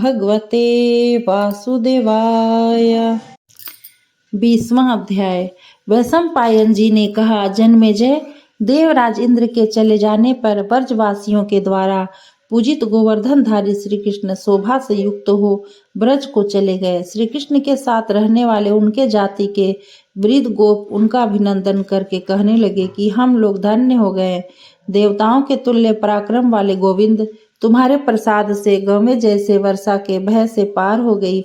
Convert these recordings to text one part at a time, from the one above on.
भगवते वासुदेवाय। 20वां अध्याय। वैशंपायन जी ने कहा, जन्मेजय, देवराज इंद्र के चले जाने पर ब्रजवासियों के द्वारा पूजित गोवर्धनधारी श्री कृष्ण शोभा से युक्त हो ब्रज को चले गए। श्री कृष्ण के साथ रहने वाले उनके जाति के वृद्ध गोप उनका अभिनंदन करके कहने लगे कि हम लोग धन्य हो गए। देवताओं के तुल्य पराक्रम वाले गोविंद, तुम्हारे प्रसाद से गंगे जैसे वर्षा के भय से पार हो गई,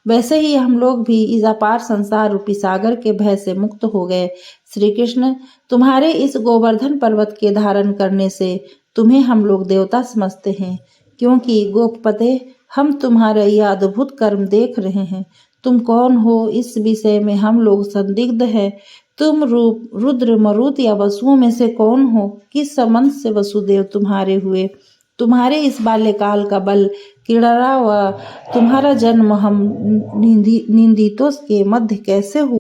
वैसे ही हम लोग भी इस अपार संसार रूपी सागर के भय से मुक्त हो गए। श्री कृष्ण, तुम्हारे इस गोवर्धन पर्वत के धारण करने से तुम्हें हम लोग देवता समझते हैं, क्योंकि गोपपते हम तुम्हारा यह अद्भुत कर्म देख रहे हैं। तुम कौन हो, इस विषय में हम लोग संदिग्ध हैं। तुम रूप रुद्र, मरुत या वसुओं में से कौन हो? किस संबंध से वसुदेव तुम्हारे हुए? तुम्हारे इस बाल्यकाल का बल क्रीड़ा व तुम्हारा जन्म हम निंदितों के मध्य कैसे हुआ?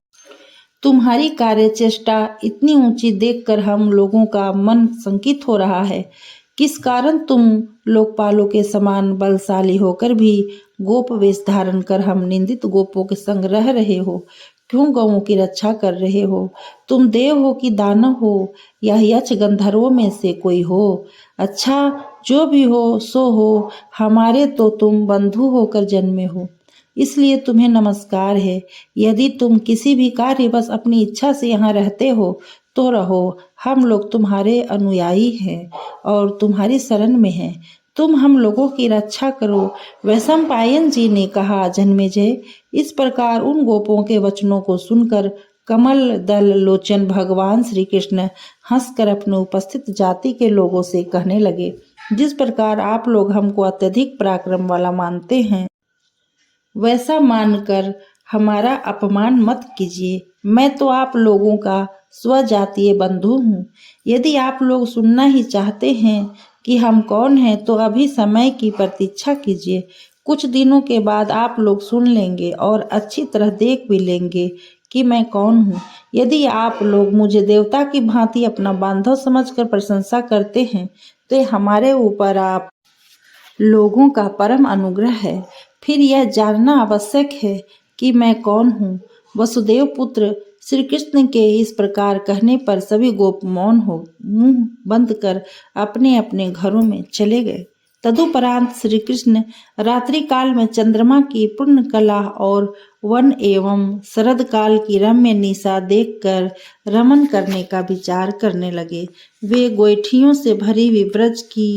तुम्हारी कार्य चेष्टा इतनी ऊंची देखकर हम लोगों का मन संकित हो रहा है। किस कारण तुम लोकपालों के समान बलशाली होकर भी गोप वेश धारण कर हम निंदित गोपों के संग रह रहे हो? क्यों गौओं की रक्षा कर रहे हो? तुम देव हो कि दानव हो, या यक्ष गंधर्वों में से कोई हो? अच्छा, जो भी हो सो हो, हमारे तो तुम बंधु होकर जन्मे हो, इसलिए तुम्हें नमस्कार है। यदि तुम किसी भी कार्यवश अपनी इच्छा से यहाँ रहते हो तो रहो, हम लोग तुम्हारे अनुयायी हैं और तुम्हारी शरण में हैं। तुम हम लोगों की रक्षा करो। वैशंपायन जी ने कहा, जन्मेजय, इस प्रकार उन गोपों के वचनों को सुनकर कमल दल लोचन भगवान श्री कृष्ण हंसकर अपने उपस्थित जाति के लोगों से कहने लगे, जिस प्रकार आप लोग हमको अत्यधिक पराक्रम वाला मानते हैं, वैसा मानकर हमारा अपमान मत कीजिए। मैं तो आप लोगों का स्वजातीय बंधु हूँ। यदि आप लोग सुनना ही चाहते हैं कि हम कौन हैं, तो अभी समय की प्रतीक्षा कीजिए। कुछ दिनों के बाद आप लोग सुन लेंगे और अच्छी तरह देख भी लेंगे कि मैं कौन हूँ। यदि आप लोग मुझे देवता की भांति अपना बांधव समझकर प्रशंसा करते हैं, तो हमारे ऊपर आप लोगों का परम अनुग्रह है। फिर यह जानना आवश्यक है कि मैं कौन हूँ। वसुदेव पुत्र श्री कृष्ण के इस प्रकार कहने पर सभी गोप मौन हो मुंह बंद कर अपने अपने घरों में चले गए। तदुपरांत श्री कृष्ण रात्रि काल में चंद्रमा की पूर्ण कला और वन एवं शरद काल की रम्य निशा देखकर रमन करने का विचार करने लगे। वे गोइठियों से भरी हुई ब्रज की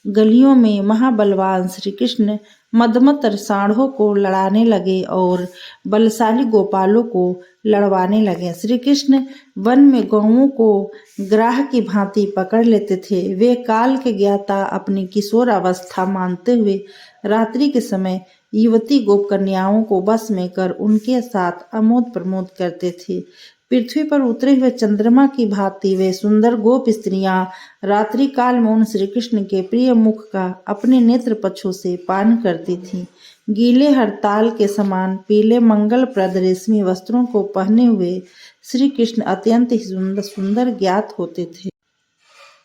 गलियों में महाबलवान श्री कृष्ण मदमत सांडों को लड़ाने लगे और बलशाली गोपालों को लड़वाने लगे। श्री कृष्ण वन में गौओं को ग्राह की भांति पकड़ लेते थे। वे काल के ज्ञाता अपनी किशोर अवस्था मानते हुए रात्रि के समय युवती गोप कन्याओं को बस में कर उनके साथ अमोद प्रमोद करते थे। पृथ्वी पर उतरे हुए चंद्रमा की भांति वे सुंदर गोप स्त्रियां रात्रि काल में उन श्री कृष्ण के प्रिय मुख का अपने नेत्र पक्षों से पान करती थीं। गीले हरताल के समान पीले मंगलप्रद रेशमी वस्त्रों को पहने हुए श्री कृष्ण अत्यंत ही सुंदर ज्ञात होते थे।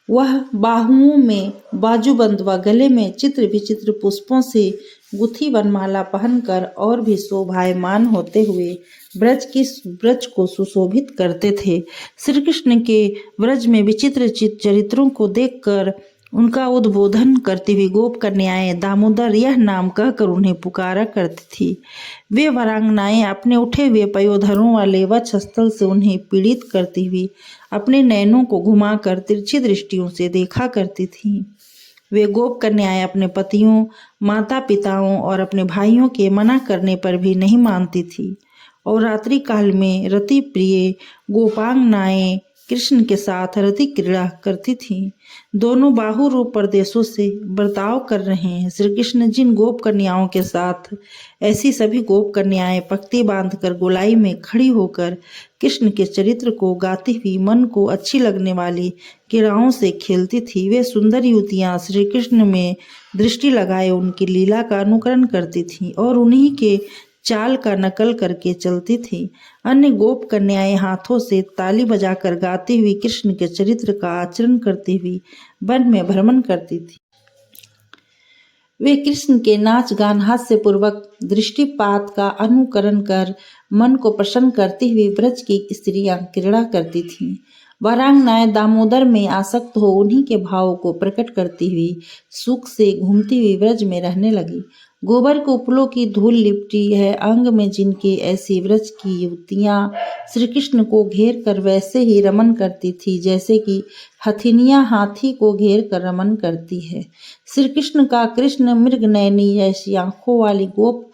वह बाहुओं में बाजूबंद व गले में चित्र विचित्र पुष्पों से गुथी वनमाला पहनकर और भी शोभायमान होते हुए ब्रज को सुशोभित करते थे। श्री कृष्ण के ब्रज में विचित्र चरित्रों को देखकर उनका उद्बोधन करती हुई गोप कन्याएं दामोदर यह नाम कहकर उन्हें पुकारा करती थी। वे वरांगनाएं अपने उठे हुए पयोधरों वाले वक्षस्थल से उन्हें पीड़ित करती हुई अपने नयनों को घुमाकर तिरछी दृष्टियों से देखा करती थीं। वे गोप कन्याएं अपने पतियों, माता पिताओं और अपने भाइयों के मना करने पर भी नहीं मानती थी और रात्रि काल में रति प्रिय गोपांगनाएं कृष्ण के साथ रति क्रीड़ा करती थीं। दोनों बाहु रूप प्रदेशों से बर्ताव कर रहे हैं। श्री कृष्ण जिन गोप कन्याओं के साथ ऐसी सभी गोप कन्याएं पक्ति बांधकर गोलाई में खड़ी होकर कृष्ण के चरित्र को गाती हुई मन को अच्छी लगने वाली क्रीड़ाओं से खेलती थी। वे सुंदर युवतियां श्री कृष्ण में दृष्टि लगाए उनकी लीला का अनुकरण करती थीं और उन्हीं के चाल का नकल करके चलती थी। अन्य गोप कन्याएं हाथों से ताली बजाकर गाती हुई कृष्ण के चरित्र का आचरण करती हुई वन में भ्रमण करती थी। वे कृष्ण के नाच गान हास्यपूर्वक दृष्टिपात का अनुकरण कर मन को प्रसन्न करती हुई ब्रज की स्त्रियां क्रीड़ा करती थीं। वारांगनाएं दामोदर में आसक्त हो उन्हीं के भाव को प्रकट करती हुई सुख से घूमती हुई ब्रज में रहने लगी। गोबर के उपलों की धूल लिपटी है अंग में जिनके ऐसी ब्रज की युवतियां श्री कृष्ण को घेर कर वैसे ही रमन करती थी जैसे कि हथिनियां हाथी को घेर कर रमन करती है। श्री कृष्ण का कृष्ण मृग नयनी ऐसी आंखों वाली गोप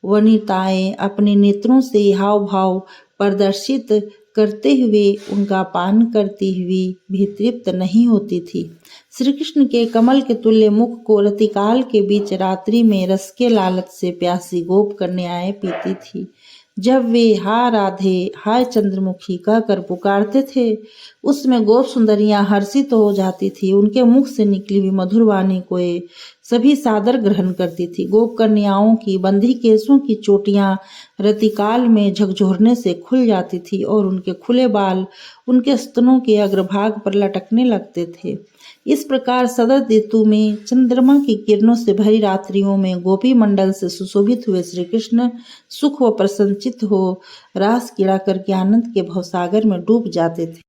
वनिताएं अपने नेत्रों से हाव भाव प्रदर्शित करते हुए उनका पान करती हुई भी तृप्त नहीं होती थी। श्री कृष्ण के कमल के तुल्य मुख को रतिकाल के बीच रात्रि में रस के लालच से प्यासी गोप कन्याएं पीती थी। जब वे हा राधे हाय चंद्रमुखी कहकर पुकारते थे उसमें गोप सुंदरियां हर्षित हो जाती थी। उनके मुख से निकली हुई मधुर वाणी को ये सभी सादर ग्रहण करती थी। गोप कन्याओं की बंधी केसों की चोटियां रतिकाल में झकझोरने से खुल जाती थी और उनके खुले बाल उनके स्तनों के अग्रभाग पर लटकने लगते थे। इस प्रकार शरद ऋतु में चंद्रमा की किरणों से भरी रात्रियों में गोपी मंडल से सुशोभित हुए श्री कृष्ण सुख व प्रसन्नचित हो रास क्रीड़ा करके आनंद के भवसागर में डूब जाते थे।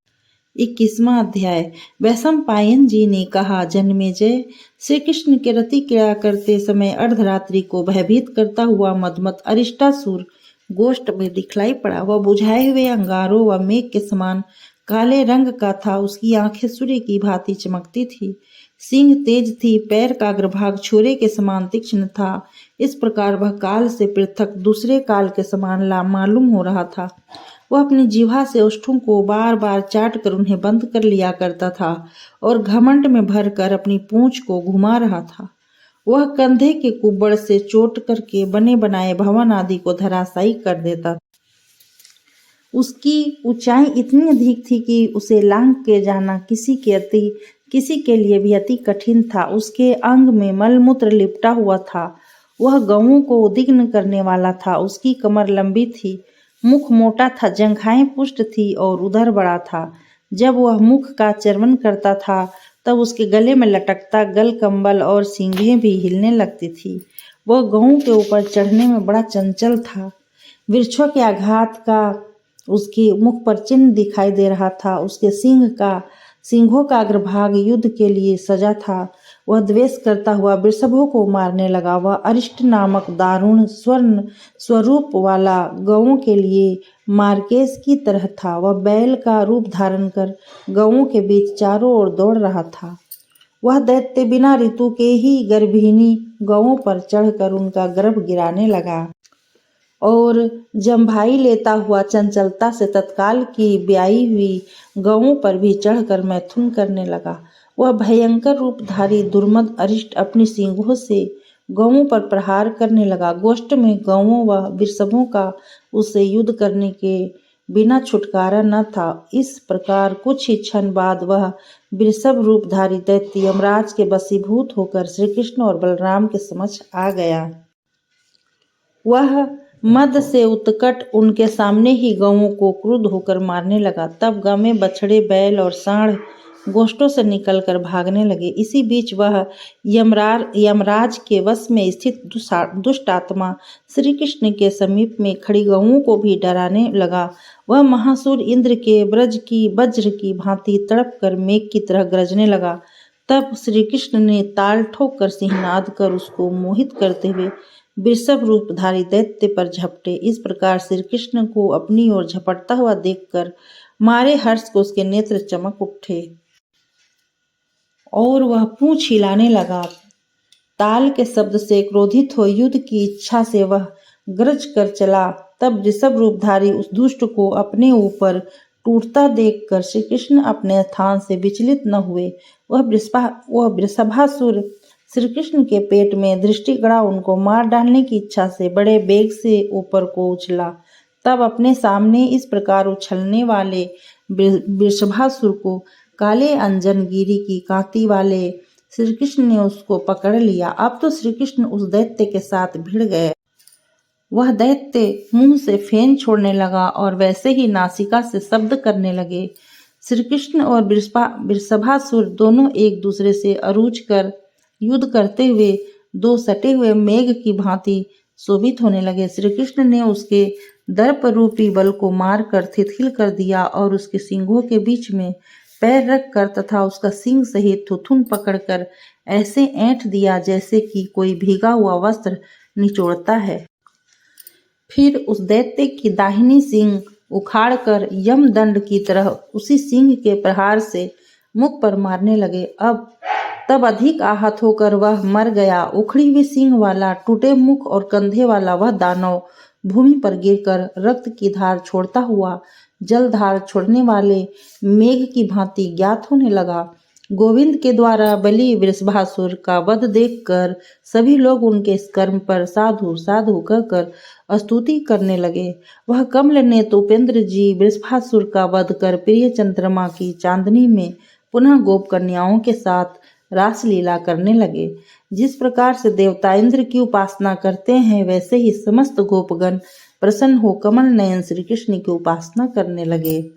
21वां अध्याय। वैशंपायन जी ने कहा, जन्मेजय, श्री कृष्ण के रति क्रीड़ा करते समय अर्धरात्रि को भयभीत करता हुआ मदमत अरिष्टासुर गोष्ठ में दिखलाई पड़ा। वह बुझाए हुए अंगारों व मेघ के समान काले रंग का था। उसकी आंखें सूर्य की भांति चमकती थी। सींग तेज थी, पैर का अग्रभाग छुरे के समान तीक्ष्ण था। इस प्रकार वह काल से पृथक दूसरे काल के समान मालूम हो रहा था। वह अपनी जिह्वा से ओष्ठों को बार बार चाट कर उन्हें बंद कर लिया करता था और घमंड में भरकर अपनी पूंछ को घुमा रहा था। वह कंधे के कुब्बड़ से चोट करके बने बनाए भवन आदि को धराशायी कर देता था। उसकी ऊंचाई इतनी अधिक थी कि उसे लांघ के जाना किसी के लिए भी अति कठिन था। उसके अंग में मलमूत्र लिपटा हुआ था। वह गौओं को उद्विग्न करने वाला था। उसकी कमर लंबी थी, मुख मोटा था, जंघाएं पुष्ट थी और उदर बड़ा था। जब वह मुख का चर्वण करता था तब उसके गले में लटकता गल कंबल और सींगें भी हिलने लगती थी। वह गौओं के ऊपर चढ़ने में बड़ा चंचल था। वृक्षों के आघात का उसके मुख पर चिन्ह दिखाई दे रहा था। उसके सिंहों का अग्रभाग युद्ध के लिए सजा था। वह द्वेष करता हुआ वृषभों को मारने लगा। वह अरिष्ट नामक दारुण स्वर्ण स्वरूप वाला गौओं के लिए मार्केश की तरह था। वह बैल का रूप धारण कर गौओं के बीच चारों ओर दौड़ रहा था। वह दैत्य बिना ऋतु के ही गर्भिणी गौओं पर चढ़कर उनका गर्भ गिराने लगा और जम्भाई लेता हुआ चंचलता से तत्काल की ब्याई हुई गौओं पर भी चढ़कर मैथुन करने लगा। वह भयंकर रूपधारी दुर्मद अरिष्ट अपनी सींगों से गौओं पर प्रहार करने लगा। गोष्ठ में गौओं व वृषभों का उससे युद्ध करने के बिना छुटकारा न था। इस प्रकार कुछ ही क्षण बाद वह वृषभ रूपधारी दैत्य यमराज के वशीभूत होकर श्री कृष्ण और बलराम के समक्ष आ गया। वह मद से उत्कट उनके सामने ही गौओं को क्रुद्ध होकर मारने लगा। तब गवें, बछड़े, बैल और सांड गोष्ठों से निकलकर भागने लगे। इसी बीच वह यमराज के वश में स्थित दुष्ट आत्मा श्री कृष्ण के समीप में खड़ी गौओं को भी डराने लगा। वह महासुर इंद्र के ब्रज की वज्र की भांति तड़प कर मेघ की तरह गरजने लगा। तब श्री कृष्ण ने ताल ठोक कर सिंहनाद कर उसको मोहित करते हुए वृषभ रूपधारी दैत्य पर झपटे। इस प्रकार श्री कृष्ण को अपनी ओर झपटता हुआ देखकर मारे हर्ष को उसके नेत्र चमक उठे और वह पूंछ हिलाने लगा। ताल के शब्द से क्रोधित हो युद्ध की इच्छा से वह गरज कर चला। तब वृषभ रूपधारी उस दुष्ट को अपने ऊपर टूटता देखकर श्री कृष्ण अपने स्थान से विचलित न हुए। वह वृषभासुर श्री कृष्ण के पेट में दृष्टि गड़ा उनको मार डालने की इच्छा से बड़े बेग से ऊपर को उछला। तब अपने सामने इस प्रकार उछलने वाले वृषभासुर को काले अंजन गिरी की कांति वाले श्री कृष्ण ने उसको पकड़ लिया। अब तो श्री कृष्ण उस दैत्य के साथ भिड़ गए। वह दैत्य मुंह से फेन छोड़ने लगा और वैसे ही नासिका से शब्द करने लगे। श्री कृष्ण और वृषभासुर दोनों एक दूसरे से अरूझ कर युद्ध करते हुए दो सटे हुए मेघ की भांति शोभित होने लगे। श्री कृष्ण ने उसके दर्प रूपी बल को मारकर तिथिल कर दिया और उसके सिंगों के बीच में पैर रखकर तथा उसका सिंग सहित थुथुन पकड़कर ऐसे ऐंठ दिया जैसे कि कोई भीगा हुआ वस्त्र निचोड़ता है। फिर उस दैत्य की दाहिनी सींग उखाड़कर यमदंड की तरह उसी सींग के प्रहार से मुख पर मारने लगे। तब अधिक आहत होकर वह मर गया। उखड़ी हुई सींग वाला, टूटे मुख और कंधे वाला वह दानव भूमि पर गिरकर रक्त की धार छोड़ता हुआ जलधार छोड़ने वाले मेघ की भांति ज्ञात होने लगा। गोविंद के द्वारा बलि वृषभासुर का वध देखकर सभी लोग उनके इस कर्म पर साधु साधु कहकर स्तुति करने लगे। वह कमल नेत्र उपेंद्र जी वृषभासुर का वध कर प्रिय चंद्रमा की चांदनी में पुनः गोप कन्याओं के साथ रासलीला करने लगे। जिस प्रकार से देवता इंद्र की उपासना करते हैं वैसे ही समस्त गोपगण प्रसन्न हो कमल नयन श्री कृष्ण की उपासना करने लगे।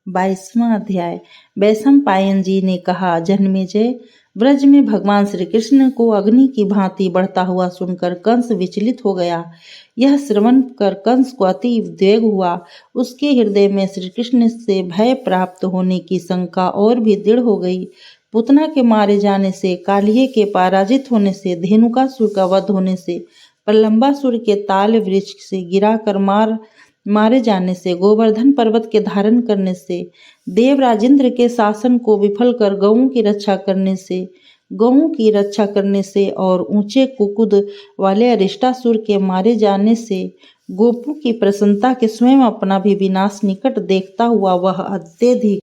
22वां अध्याय। वैशंपायन जी ने कहा, जन्मेजय, ब्रज में भगवान श्री कृष्ण को अग्नि की भांति बढ़ता हुआ सुनकर कंस विचलित हो गया। यह श्रवण कर कंस को अति उद्वेग हुआ। उसके हृदय में श्री कृष्ण से भय प्राप्त होने की शंका और भी दृढ़ हो गई। पूतना के मारे जाने से, कालिये के पराजित होने से, धेनुकासुर का वध होने से, प्रलंबासुर के ताल वृक्ष से गिरा कर मारे जाने से, गोवर्धन पर्वत के धारण करने से, देवराज इंद्र के शासन को विफल कर गौओं की रक्षा करने से और ऊंचे कुकुद वाले अरिष्टासुर के मारे जाने से, गोपों की प्रसन्नता के स्वयं अपना भी विनाश निकट देखता हुआ वह अत्यधिक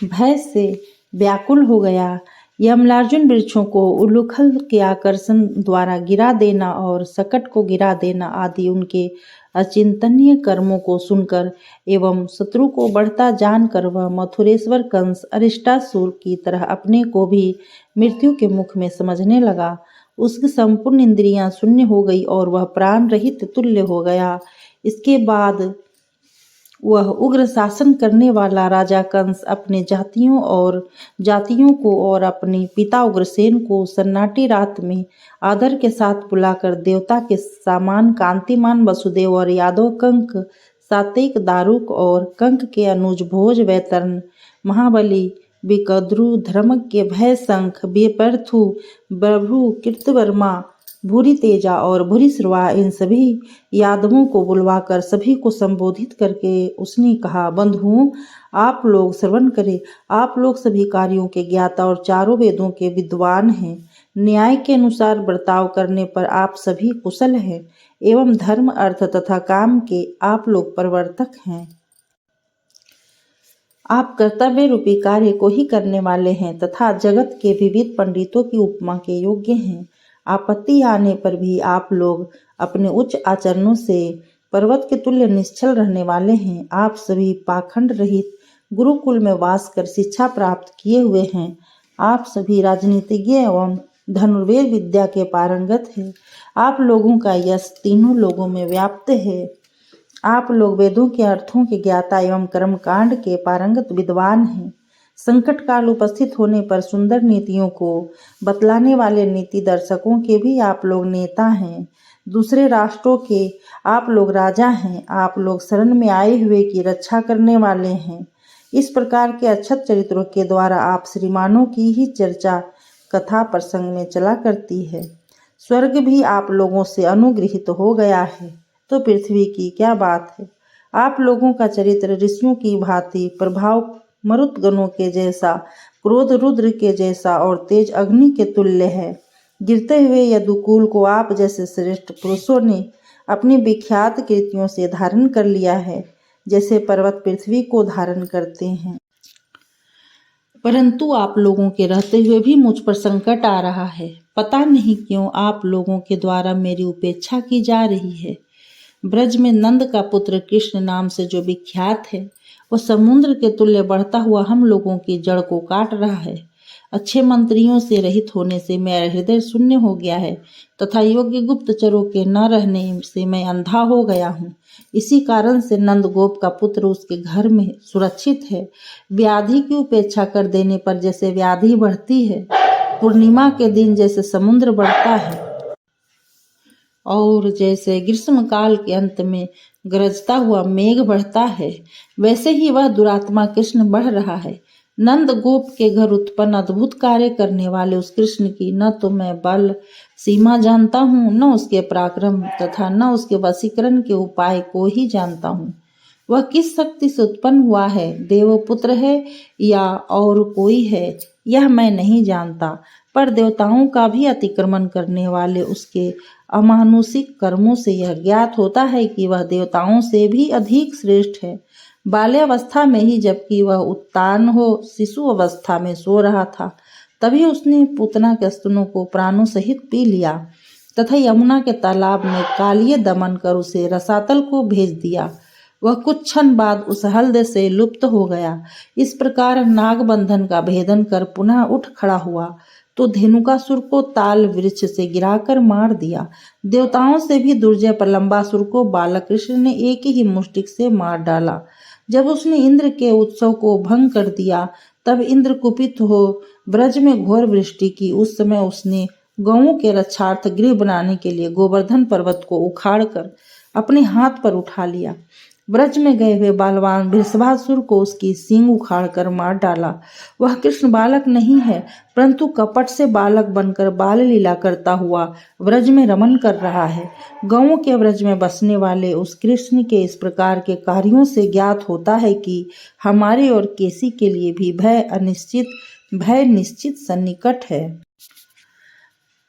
भय से व्याकुल हो गया। यमलार्जुन वृक्षों को उलूखल के आकर्षण द्वारा गिरा देना और सकट को गिरा देना आदि उनके अचिंतनीय कर्मों को सुनकर एवं शत्रु को बढ़ता जानकर वह मथुरेश्वर कंस अरिष्टासुर की तरह अपने को भी मृत्यु के मुख में समझने लगा। उसकी संपूर्ण इंद्रियां शून्य हो गई और वह प्राण रहित तुल्य हो गया। इसके बाद वह उग्र शासन करने वाला राजा कंस अपने जातियों को और अपने पिता उग्रसेन को सन्नाटी रात में आदर के साथ बुलाकर देवता के सामान कांतिमान वसुदेव और यादव कंक, सात्विक दारुक और कंक के अनुज भोज, वैतरण, महाबली, विकद्रु, धर्मज्ञ, भय शंख, बेपर्थु, बभ्रु, कृतवर्मा, भूरी तेजा और भूरी श्रवा, इन सभी यादवों को बुलवाकर सभी को संबोधित करके उसने कहा, बंधुओं, आप लोग श्रवण करें। आप लोग सभी कार्यों के ज्ञाता और चारों वेदों के विद्वान हैं। न्याय के अनुसार बर्ताव करने पर आप सभी कुशल हैं एवं धर्म, अर्थ तथा काम के आप लोग प्रवर्तक हैं। आप कर्तव्य रूपी कार्य को ही करने वाले हैं तथा जगत के विविध पंडितों की उपमा के योग्य हैं। आपत्ति आने पर भी आप लोग अपने उच्च आचरणों से पर्वत के तुल्य निश्चल रहने वाले हैं। आप सभी पाखंड रहित गुरुकुल में वास कर शिक्षा प्राप्त किए हुए हैं। आप सभी राजनीतिज्ञ एवं धनुर्वेद विद्या के पारंगत हैं। आप लोगों का यश तीनों लोगों में व्याप्त है। आप लोग वेदों के अर्थों के ज्ञाता एवं कर्मकांड के पारंगत विद्वान हैं। संकट काल उपस्थित होने पर सुंदर नीतियों को बतलाने वाले नीति दर्शकों के भी आप लोग नेता हैं। दूसरे राष्ट्रों के आप लोग राजा हैं। आप लोग शरण में आए हुए की रक्षा करने वाले हैं। इस प्रकार के अक्षत चरित्रों के द्वारा आप श्रीमानों की ही चर्चा कथा प्रसंग में चला करती है। स्वर्ग भी आप लोगों से अनुगृहित हो गया है, तो पृथ्वी की क्या बात है। आप लोगों का चरित्र ऋषियों की भांति, प्रभाव मरुतगणों के जैसा, क्रोध रुद्र के जैसा और तेज अग्नि के तुल्य है। गिरते हुए यदुकुल को आप जैसे श्रेष्ठ पुरुषों ने अपनी विख्यात कृतियों से धारण कर लिया है, जैसे पर्वत पृथ्वी को धारण करते हैं। परंतु आप लोगों के रहते हुए भी मुझ पर संकट आ रहा है। पता नहीं क्यों आप लोगों के द्वारा मेरी उपेक्षा की जा रही है। ब्रज में नंद का पुत्र कृष्ण नाम से जो विख्यात है, वह समुद्र के तुल्य बढ़ता हुआ हम लोगों की जड़ को काट रहा है। अच्छे मंत्रियों से रहित होने से मेरा हृदय शून्य हो गया है तथा योग्य गुप्तचरों के न रहने से मैं अंधा हो गया हूँ। इसी कारण से नंद गोप का पुत्र उसके घर में सुरक्षित है। व्याधि की उपेक्षा कर देने पर जैसे व्याधि बढ़ती है, पूर्णिमा के दिन जैसे समुद्र बढ़ता है और जैसे ग्रीष्म काल के अंत में गरजता हुआ मेघ बढ़ता है, वैसे ही वह दुरात्मा कृष्ण बढ़ रहा है। नंद गोप के घर उत्पन्न अद्भुत कार्य करने वाले उस कृष्ण की न तो मैं बल सीमा जानता हूँ, न उसके पराक्रम तथा न उसके वशीकरण के उपाय को ही जानता हूँ। वह किस शक्ति से उत्पन्न हुआ है, देवपुत्र है या और कोई है, यह मैं नहीं जानता, पर देवताओं का भी अतिक्रमण करने वाले उसके अमानुषिक कर्मों से यह ज्ञात होता है कि वह देवताओं से भी अधिक श्रेष्ठ है। बाल्यावस्था में ही जबकि वह उत्तान हो शिशु अवस्था में सो रहा था, तभी उसने पूतना के स्तनों को प्राणों सहित पी लिया तथा यमुना के तालाब में कालिय दमन कर उसे रसातल को भेज दिया। वह कुछ क्षण बाद उस हल्द से लुप्त हो गया। इस प्रकार नागबंधन का भेदन कर पुनः उठ खड़ा हुआ तो धेनुकासुर को ताल वृक्ष से गिराकर मार दिया। देवताओं से भी दुर्जय प्रलंबासुर को बालक कृष्ण ने एक ही मुष्टिक से मार डाला। जब उसने इंद्र के उत्सव को भंग कर दिया, तब इंद्र कुपित हो ब्रज में घोर वृष्टि की। उस समय उसने गौओं के रक्षार्थ गृह बनाने के लिए गोवर्धन पर्वत को उखाड़कर अपने हाथ पर उठा लिया। ब्रज में गए हुए बालवान वृषभासुर को उसकी सींग उखाड़कर मार डाला। वह कृष्ण बालक नहीं है, परंतु कपट से बालक बनकर बाल लीला करता हुआ ब्रज में रमन कर रहा है। गौओं के ब्रज में बसने वाले उस कृष्ण के इस प्रकार के कार्यों से ज्ञात होता है कि हमारे और केसी के लिए भी भय निश्चित सन्निकट है।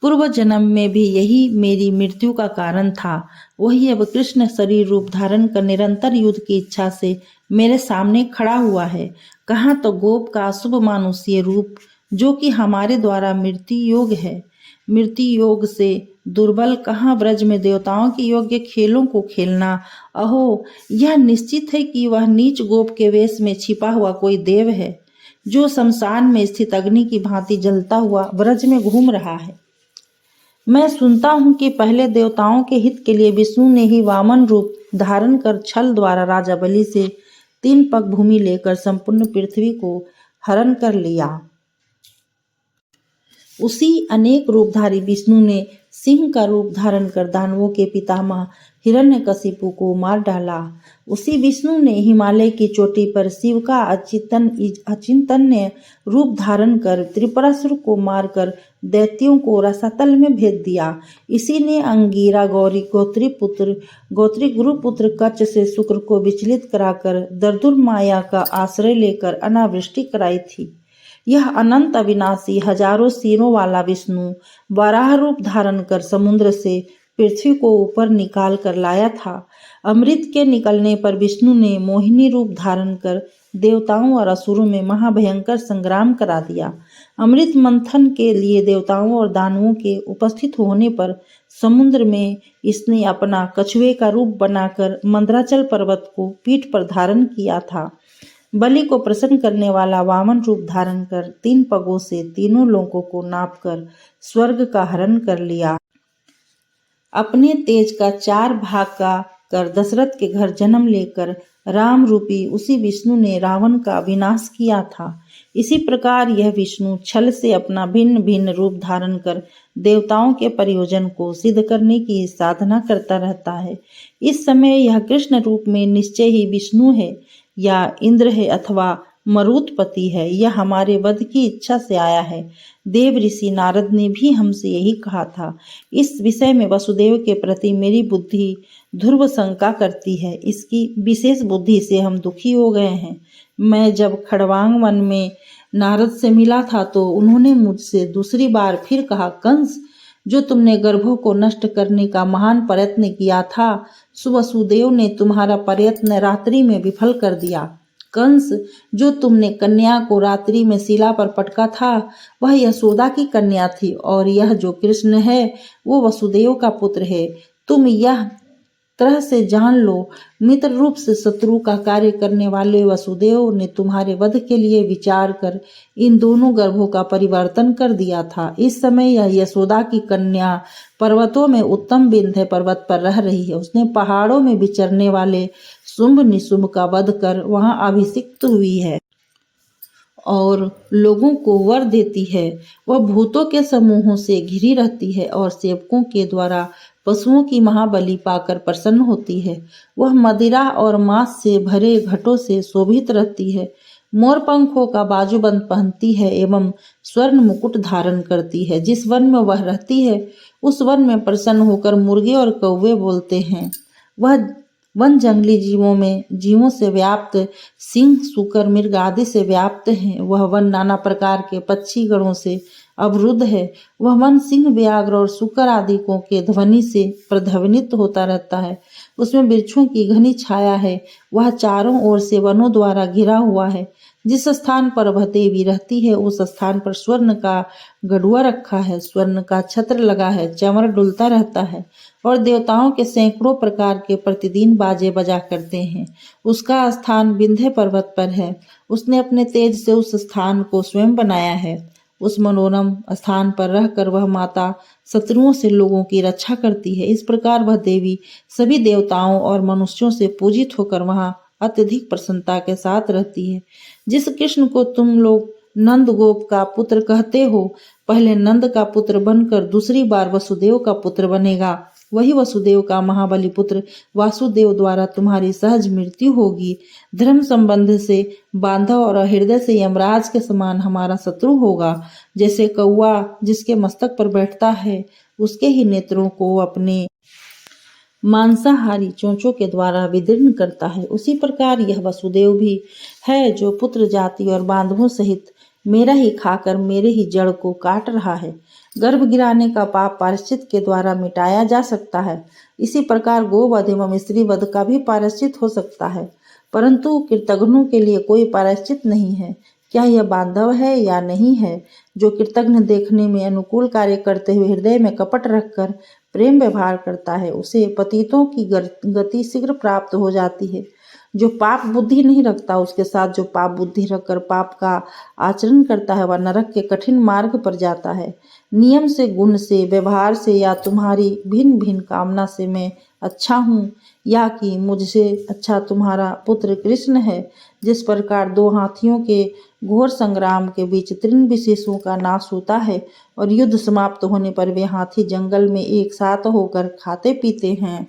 पूर्व जन्म में भी यही मेरी मृत्यु का कारण था। वही अब कृष्ण शरीर रूप धारण कर निरंतर युद्ध की इच्छा से मेरे सामने खड़ा हुआ है। कहाँ तो गोप का शुभ मानुषीय रूप, जो कि हमारे द्वारा मृत्यु योग है, मृत्यु योग से दुर्बल, कहाँ ब्रज में देवताओं के योग्य खेलों को खेलना। अहो, यह निश्चित है कि वह नीच गोप के वेश में छिपा हुआ कोई देव है, जो शमशान में स्थित अग्नि की भांति जलता हुआ ब्रज में घूम रहा है। मैं सुनता हूँ कि पहले देवताओं के हित के लिए विष्णु ने ही वामन रूप धारण कर छल द्वारा राजा बलि से 3 पग भूमि लेकर संपूर्ण पृथ्वी को हरण कर लिया। उसी अनेक रूपधारी विष्णु ने सिंह का रूप धारण कर दानवों के पितामह हिरण्यकशिपु को मार डाला। उसी विष्णु ने हिमालय की चोटी पर शिव का अचिंतन्य रूप धारण कर त्रिपुरासुर को मारकर दैत्यों को रसातल में भेज दिया। इसी ने अंगीरा गौत्री गुरुपुत्र कच्छ से शुक्र को विचलित कराकर दर्दुर माया का आश्रय लेकर अनावृष्टि कराई थी। यह अनंत अविनाशी हजारों सिरों वाला विष्णु वराह रूप धारण कर समुद्र से पृथ्वी को ऊपर निकाल कर लाया था। अमृत के निकलने पर विष्णु ने मोहिनी रूप धारण कर देवताओं और असुरों में महाभयंकर संग्राम करा दिया। अमृत मंथन के लिए देवताओं और दानवों के उपस्थित होने पर समुद्र में इसने अपना कछुए का रूप बनाकर मंदराचल पर्वत को पीठ पर धारण किया था। बलि को प्रसन्न करने वाला वामन रूप धारण कर 3 पगों से तीनों लोकों को नापकर स्वर्ग का हरण कर लिया। अपने तेज का 4 भाग का कर दशरथ के घर जन्म लेकर राम रूपी उसी विष्णु ने रावण का विनाश किया था। इसी प्रकार यह विष्णु छल से अपना भिन्न भिन्न रूप धारण कर देवताओं के प्रयोजन को सिद्ध करने की साधना करता रहता है। इस समय यह कृष्ण रूप में निश्चय ही विष्णु है या इंद्र है अथवा मरुतपति है, यह हमारे वध की इच्छा से आया है। देव ऋषि नारद ने भी हमसे यही कहा था। इस विषय में वसुदेव के प्रति मेरी बुद्धि ध्रुव शंका करती है। इसकी विशेष बुद्धि से हम दुखी हो गए हैं। मैं जब खड़वांग वन में नारद से मिला था तो उन्होंने मुझसे दूसरी बार फिर कहा, कंस, जो तुमने गर्भों को नष्ट करने का महान प्रयत्न किया था, वसुदेव ने तुम्हारा प्रयत्न रात्रि में विफल कर दिया। कंस, जो तुमने कन्या को रात्रि में शिला पर पटका था, वह यशोदा की कन्या थी, और यह जो कृष्ण है वो वसुदेव का पुत्र है। तुम यह तरह से जान लो, मित्र रूप से शत्रु का कार्य करने वाले वसुदेव ने तुम्हारे वध के लिए विचार कर इन दोनों गर्भों का परिवर्तन कर दिया था। इस समय यह यशोदा की कन्या पर्वतों में उत्तम विंध्य पर्वत पर रह रही है। उसने पहाड़ों में विचरने वाले शुंभ निशुंभ का वध कर वहां अभिषिक्त हुई है और लोगों को वर देती है। वह भूतों के समूहों से घिरी रहती है और सेवकों के द्वारा पशुओं की महाबलि पाकर प्रसन्न होती है। वह मदिरा और मांस से भरे घटों से शोभित रहती है। मोर पंखों का बाजूबंद पहनती है एवं स्वर्ण मुकुट धारण करती है। जिस वन में वह रहती है उस वन में प्रसन्न होकर मुर्गे और कौवे बोलते हैं। वह वन जंगली जीवों से व्याप्त, सिंह, सूकर, मृग आदि से व्याप्त है। वह वन नाना प्रकार के पक्षी गणों से अवरुद्ध है। वह वन सिंह, व्याघ्र और सूकर आदिकों के ध्वनि से प्रध्वनित होता रहता है। उसमें वृक्षों की घनी छाया है। वह चारों ओर से वनों द्वारा घिरा हुआ है। जिस स्थान पर वह देवी रहती है उस स्थान पर स्वर्ण का गढ़ुआ रखा है, स्वर्ण का छत्र लगा है, चंवर डुलता रहता है और देवताओं के सैकड़ों प्रकार के प्रतिदिन बाजे बजा करते हैं। उसका स्थान विंध्य पर्वत पर है। उसने अपने तेज से उस स्थान को स्वयं बनाया है। उस मनोरम स्थान पर रहकर वह माता शत्रुओं से लोगों की रक्षा करती है। इस प्रकार वह देवी सभी देवताओं और मनुष्यों से पूजित होकर वहां अत्यधिक प्रसन्नता के साथ रहती है। जिस कृष्ण को तुम लोग नंद गोप का पुत्र कहते हो, पहले नंद का पुत्र बनकर दूसरी बार वसुदेव का पुत्र बनेगा। वही वसुदेव का महाबली पुत्र वासुदेव द्वारा तुम्हारी सहज मृत्यु होगी। धर्म संबंध से बांधा और हृदय से यमराज के समान हमारा शत्रु होगा। जैसे कौवा जिसके मस्तक पर बैठता है उसके ही नेत्रों को अपने मांसाहारी चोंचों के द्वारा विदीर्ण करता है, उसी प्रकार यह वसुदेव भी है जो पुत्र जाति और बांधवों सहित मेरा ही खाकर मेरे ही जड़ को काट रहा है। गर्भ गिराने का पाप प्रायश्चित के द्वारा मिटाया जा सकता है। इसी प्रकार गोवध एवं स्त्री वध का भी प्रायश्चित हो सकता है, परंतु कृतघ्नों के लिए कोई प्रायश्चित नहीं है। क्या यह बांधव है या नहीं है? जो कृतघ्न देखने में अनुकूल कार्य करते हुए हृदय में कपट रखकर प्रेम व्यवहार करता है उसे पतितों की गति शीघ्र प्राप्त हो जाती है। जो पाप बुद्धि नहीं रखता उसके साथ जो पाप बुद्धि रखकर पाप का आचरण करता है वह नरक के कठिन मार्ग पर जाता है। नियम से, गुण से, व्यवहार से या तुम्हारी भिन्न भिन्न कामना से मैं अच्छा हूँ या कि मुझसे अच्छा तुम्हारा पुत्र कृष्ण है। जिस प्रकार दो हाथियों के घोर संग्राम के बीच तृण विशेषों का नाश होता है और युद्ध समाप्त होने पर वे हाथी जंगल में एक साथ होकर खाते पीते हैं,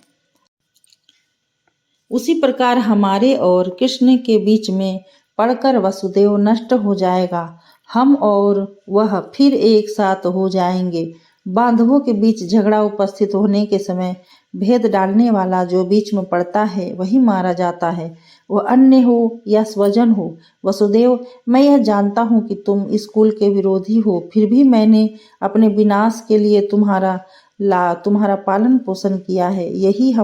उसी प्रकार हमारे और कृष्ण के बीच में पड़कर वसुदेव नष्ट हो जाएगा। हम और वह फिर एक साथ हो जाएंगे। बांधवों के बीच झगड़ा उपस्थित होने के समय भेद डालने वाला जो बीच में पड़ता है वही मारा जाता है, वह अन्य हो या स्वजन हो। वसुदेव, मैं यह जानता हूँ कि तुम इस कुल के विरोधी हो, फिर भी मैंने अपने विनाश के लिए तुम्हारा पालन पोषण किया है। यह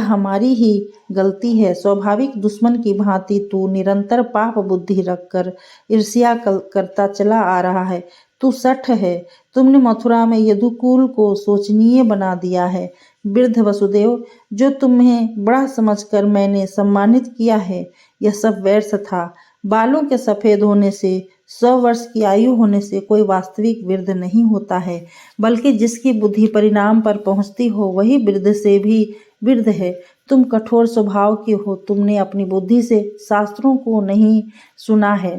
हमारी ही गलती है। स्वाभाविक दुश्मन की भांति तू निरंतर पाप बुद्धि रखकर ईर्ष्या करता चला आ रहा है। तू सठ है। तुमने मथुरा में यदुकुल को शोचनीय बना दिया है। वृद्ध वसुदेव, जो तुम्हें बड़ा समझकर मैंने सम्मानित किया है, यह सब व्यर्थ था। बालों के सफेद होने से, 100 वर्ष की आयु होने से कोई वास्तविक वृद्ध नहीं होता है, बल्कि जिसकी बुद्धि परिणाम पर पहुंचती हो वही वृद्ध से भी वृद्ध है। तुम कठोर स्वभाव के हो। तुमने अपनी बुद्धि से शास्त्रों को नहीं सुना है,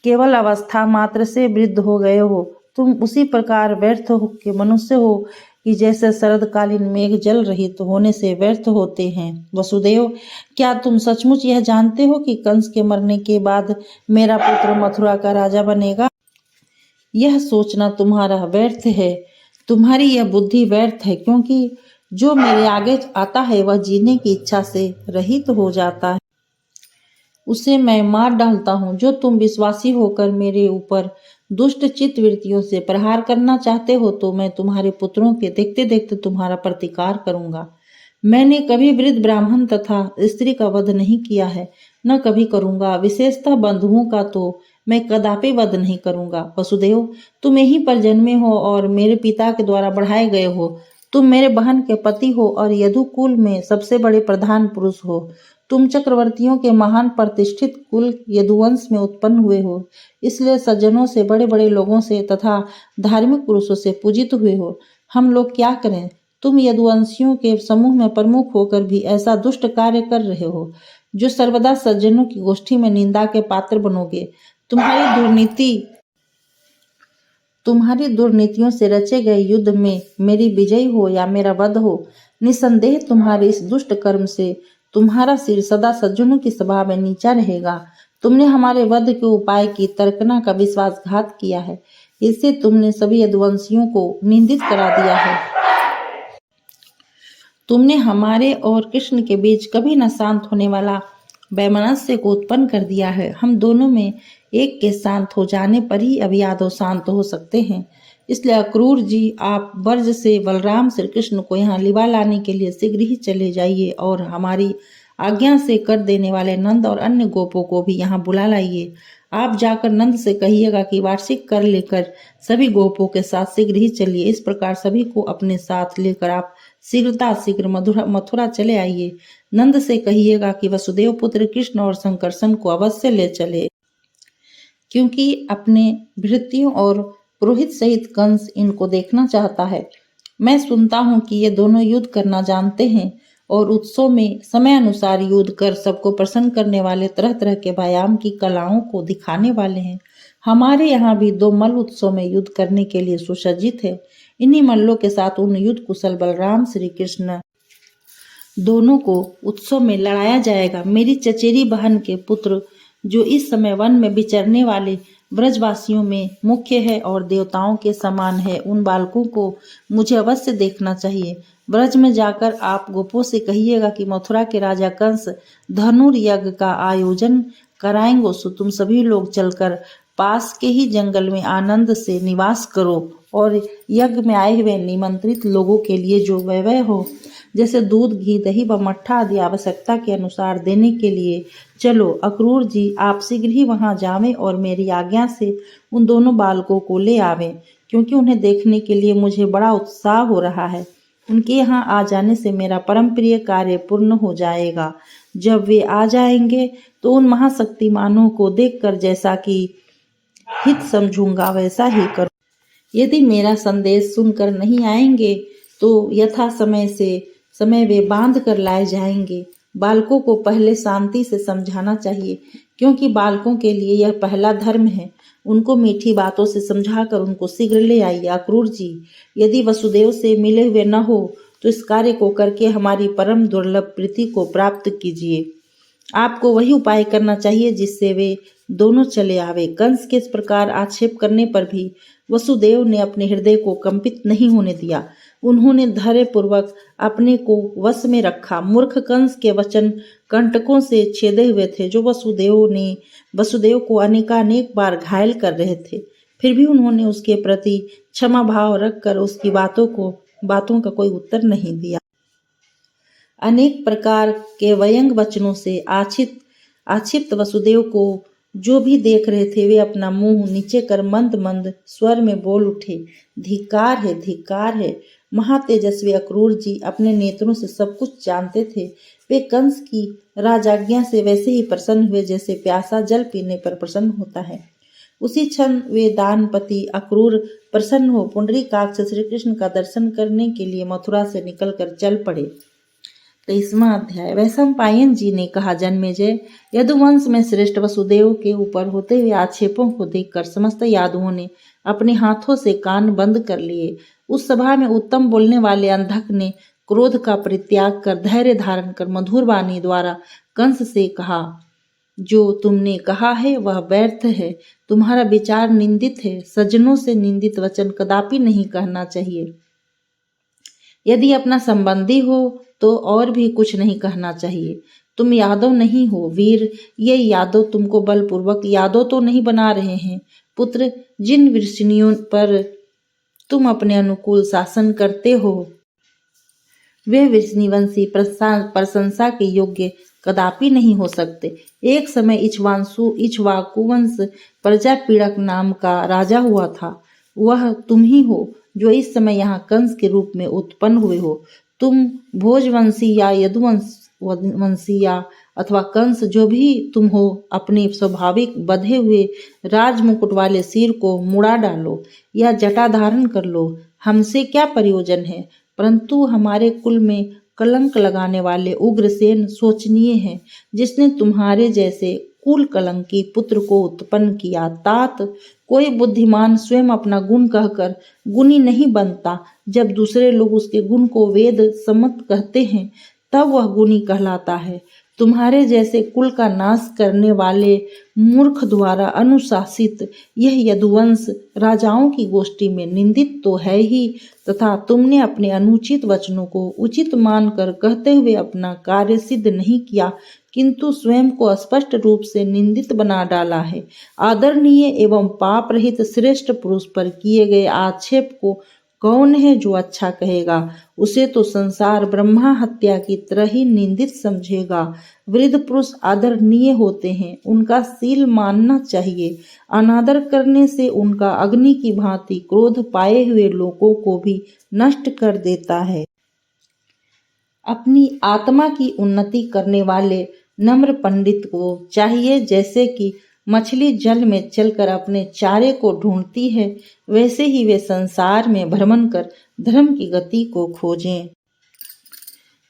केवल अवस्था मात्र से वृद्ध हो गए हो। तुम उसी प्रकार व्यर्थ हो के मनुष्य हो कि जैसे शरदकालीन मेघ जल रहित होने से व्यर्थ होते हैं। वसुदेव, क्या तुम सचमुच यह जानते हो कि कंस के मरने के बाद मेरा पुत्र मथुरा का राजा बनेगा? यह सोचना तुम्हारा व्यर्थ है। तुम्हारी यह बुद्धि व्यर्थ है, क्योंकि जो मेरे आगे आता है वह जीने की इच्छा से रहित हो जाता है, उसे मैं मार डालता हूँ। जो तुम विश्वासी होकर मेरे ऊपर दुष्ट चित्त वृत्तियों से प्रहार करना चाहते हो तो मैं तुम्हारे पुत्रों के देखते देखते तुम्हारा प्रतिकार करूंगा। मैंने कभी वृद्ध ब्राह्मण तथा स्त्री का वध नहीं किया है, न कभी करूंगा। विशेषतः बंधुओं का तो मैं कदापि वध नहीं करूंगा। वसुदेव, तुम यहीं पर जन्मे हो और मेरे पिता के द्वारा बढ़ाए गए हो। तुम मेरे बहन के पति हो और यदुकुल में सबसे बड़े प्रधान पुरुष हो। तुम चक्रवर्तियों के महान प्रतिष्ठित कुल यदुवंश में उत्पन्न हुए हो, इसलिए सज्जनों से, बड़े बड़े लोगों से तथा धार्मिक पुरुषों से पूजित हुए हो। हम लोग क्या करें? तुम यदुवंशियों के समूह में प्रमुख होकर भी ऐसा दुष्ट कार्य कर रहे हो जो सर्वदा सज्जनों की गोष्ठी में निंदा के पात्र बनोगे। तुम्हारी दुर्नीतियों से रचे गए युद्ध में मेरी विजय हो या मेरा वध हो, निसंदेह तुम्हारे इस दुष्ट कर्म से तुम्हारा सिर सदा सज्जनों की सभा में नीचा रहेगा। तुमने हमारे वध के उपाय की तर्कना का विश्वासघात किया है। इससे तुमने सभी यदुवंशियों को निंदित करा दिया है। तुमने हमारे और कृष्ण के बीच कभी न शांत होने वाला वैमनस्य को उत्पन्न कर दिया है। हम दोनों में एक के शांत हो जाने पर ही अब यादव शांत हो सकते हैं। इसलिए अक्रूर जी, आप ब्रज से बलराम श्री कृष्ण को यहाँ लिवा लाने के लिए शीघ्र ही चले जाइए और हमारी आज्ञा से कर देने वाले नंद और अन्य गोपों को भी यहाँ बुला लाइए। आप जाकर नंद से कहिएगा कि वार्षिक कर लेकर सभी गोपों के साथ शीघ्र ही चलिए। इस प्रकार सभी को अपने साथ लेकर आप शीघ्र मथुरा चले आइए। नंद से कहिएगा कि वसुदेव पुत्र कृष्ण और शंकरसन को अवश्य ले चले, क्योंकि अपने भृत्यों और पुरोहित सहित कंस इनको देखना चाहता है। मैं सुनता हूँ कि ये दोनों युद्ध करना जानते हैं और उत्सव में समय अनुसार युद्ध कर सबको प्रसन्न करने वाले तरह तरह के व्यायाम की कलाओं को दिखाने वाले हैं। हमारे यहाँ भी 2 मल्ल उत्सव में युद्ध करने के लिए सुसज्जित है। इन्हीं मल्लों के साथ उन युद्ध कुशल बलराम श्री कृष्ण दोनों को उत्सव में लड़ाया जाएगा। मेरी चचेरी बहन के पुत्र जो इस समय वन में विचरने वाले ब्रजवासियों में मुख्य है और देवताओं के समान है, उन बालकों को मुझे अवश्य देखना चाहिए। ब्रज में जाकर आप गोपों से कहिएगा कि मथुरा के राजा कंस धनुर्यज्ञ का आयोजन कराएंगे, सो तुम सभी लोग चलकर पास के ही जंगल में आनंद से निवास करो और यज्ञ में आए हुए निमंत्रित लोगों के लिए जो व्यय हो, जैसे दूध, घी, दही व मट्ठा आदि आवश्यकता के अनुसार देने के लिए चलो। अक्रूर जी, आप शीघ्र ही वहां जावें और मेरी आज्ञा से उन दोनों बालकों को ले आवें, क्योंकि उन्हें देखने के लिए मुझे बड़ा उत्साह हो रहा है। उनके यहाँ आ जाने से मेरा परम प्रिय कार्य पूर्ण हो जाएगा। जब वे आ जाएंगे तो उन महाशक्तिमानों को देखकर जैसा कि हित समझूंगा वैसा ही करूँ। यदि मेरा संदेश सुनकर नहीं आएंगे तो यथा समय वे बांध कर लाए जाएंगे। बालकों को पहले शांति से समझाना चाहिए, क्योंकि बालकों के लिए यह पहला धर्म है। उनको मीठी बातों से समझाकर उनको शीघ्र ले आइए। अक्रूर जी, यदि वसुदेव से मिले हुए न हो तो इस कार्य को करके हमारी परम दुर्लभ प्रीति को प्राप्त कीजिए। आपको वही उपाय करना चाहिए जिससे वे दोनों चले आवे। कंस के इस प्रकार आक्षेप करने पर भी वसुदेव ने अपने हृदय को कंपित नहीं होने दिया। उन्होंने धैर्य पूर्वक अपने को वश में रखा। मूर्ख कंस के वचन कंटकों से छेदे हुए थे, जो वसुदेव को अनेकानेक बार घायल कर रहे थे। फिर भी उन्होंने उसके प्रति क्षमा भाव रखकर उसकी बातों का कोई उत्तर नहीं दिया। अनेक प्रकार के व्यंग वचनों से आक्षिप्त वसुदेव को जो भी देख रहे थे, वे अपना मुंह नीचे कर मंद मंद स्वर में बोल उठे, धिक्कार है, धिक्कार है। महातेजस्वी अक्रूर जी अपने नेत्रों से सब कुछ जानते थे। वे कंस की राजाज्ञा से वैसे ही प्रसन्न हुए जैसे प्यासा जल पीने पर प्रसन्न होता है। उसी क्षण वे दानपति अक्रूर प्रसन्न हो पुंडरीकाक्ष श्री कृष्ण का दर्शन करने के लिए मथुरा से निकलकर चल पड़े। 23वां अध्याय। वैशंपायन जी ने कहा, जन्मेजय, यदुवंश में श्रेष्ठ वसुदेव के ऊपर होते हुए आक्षेपों को देखकर समस्त यादवों ने अपने हाथों से कान बंद कर लिए। उस सभा में उत्तम बोलने वाले अंधक ने क्रोध का परित्याग कर धैर्य धारण कर मधुर वाणी द्वारा कंस से कहा, जो तुमने कहा है वह व्यर्थ है। तुम्हारा विचार निंदित है। सज्जनों से निंदित वचन कदापि नहीं कहना चाहिए। यदि अपना संबंधी हो तो और भी कुछ नहीं कहना चाहिए। तुम यादव नहीं हो वीर, ये यादव तुमको बलपूर्वक यादव तो नहीं बना रहे हैं। पुत्र, जिन वृष्णियों पर तुम अपने अनुकूल शासन करते हो वे वृष्णिवंशी प्रशंसा के योग्य कदापि नहीं हो सकते। एक समय इक्ष्वाकुवंश प्रजापीड़क नाम का राजा हुआ था। वह तुम ही हो जो इस समय यहाँ कंस के रूप में उत्पन्न हुए हो। तुम भोजवंशी या यदुवंशी या अथवा कंस जो भी तुम हो, अपने स्वाभाविक बंधे हुए राजमुकुट वाले सिर को मुड़ा डालो या जटा धारण कर लो। हमसे क्या प्रयोजन है? परंतु हमारे कुल में कलंक लगाने वाले उग्रसेन शोचनीय है, जिसने तुम्हारे जैसे कुल कलंकी पुत्र को उत्पन्न किया। तात कोई बुद्धिमान स्वयं अपना गुण कहकर गुणी नहीं बनता। जब दूसरे लोग उसके गुण को वेद सम्मत कहते हैं तब वह गुणी कहलाता है। तुम्हारे जैसे कुल का नाश करने वाले मूर्ख द्वारा अनुशासित यह यदुवंश राजाओं की गोष्ठी में निंदित तो है ही, तथा तुमने अपने अनुचित वचनों को उचित मानकर कहते हुए अपना कार्य सिद्ध नहीं किया, किंतु स्वयं को स्पष्ट रूप से निंदित बना डाला है। आदरणीय एवं पाप रहित श्रेष्ठ पुरुष पर किए गए आक्षेप को कौन है जो अच्छा कहेगा? उसे तो संसार ब्रह्मा हत्या की तरह ही निंदित समझेगा। वृद्ध पुरुष आदरणीय होते हैं, उनका शील मानना चाहिए। अनादर करने से उनका अग्नि की भांति क्रोध पाए हुए लोगों को भी नष्ट कर देता है। अपनी आत्मा की उन्नति करने वाले नम्र पंडित को चाहिए, जैसे कि मछली जल में चलकर अपने चारे को ढूंढती है, वैसे ही वे संसार में भ्रमण कर धर्म की गति को खोजें।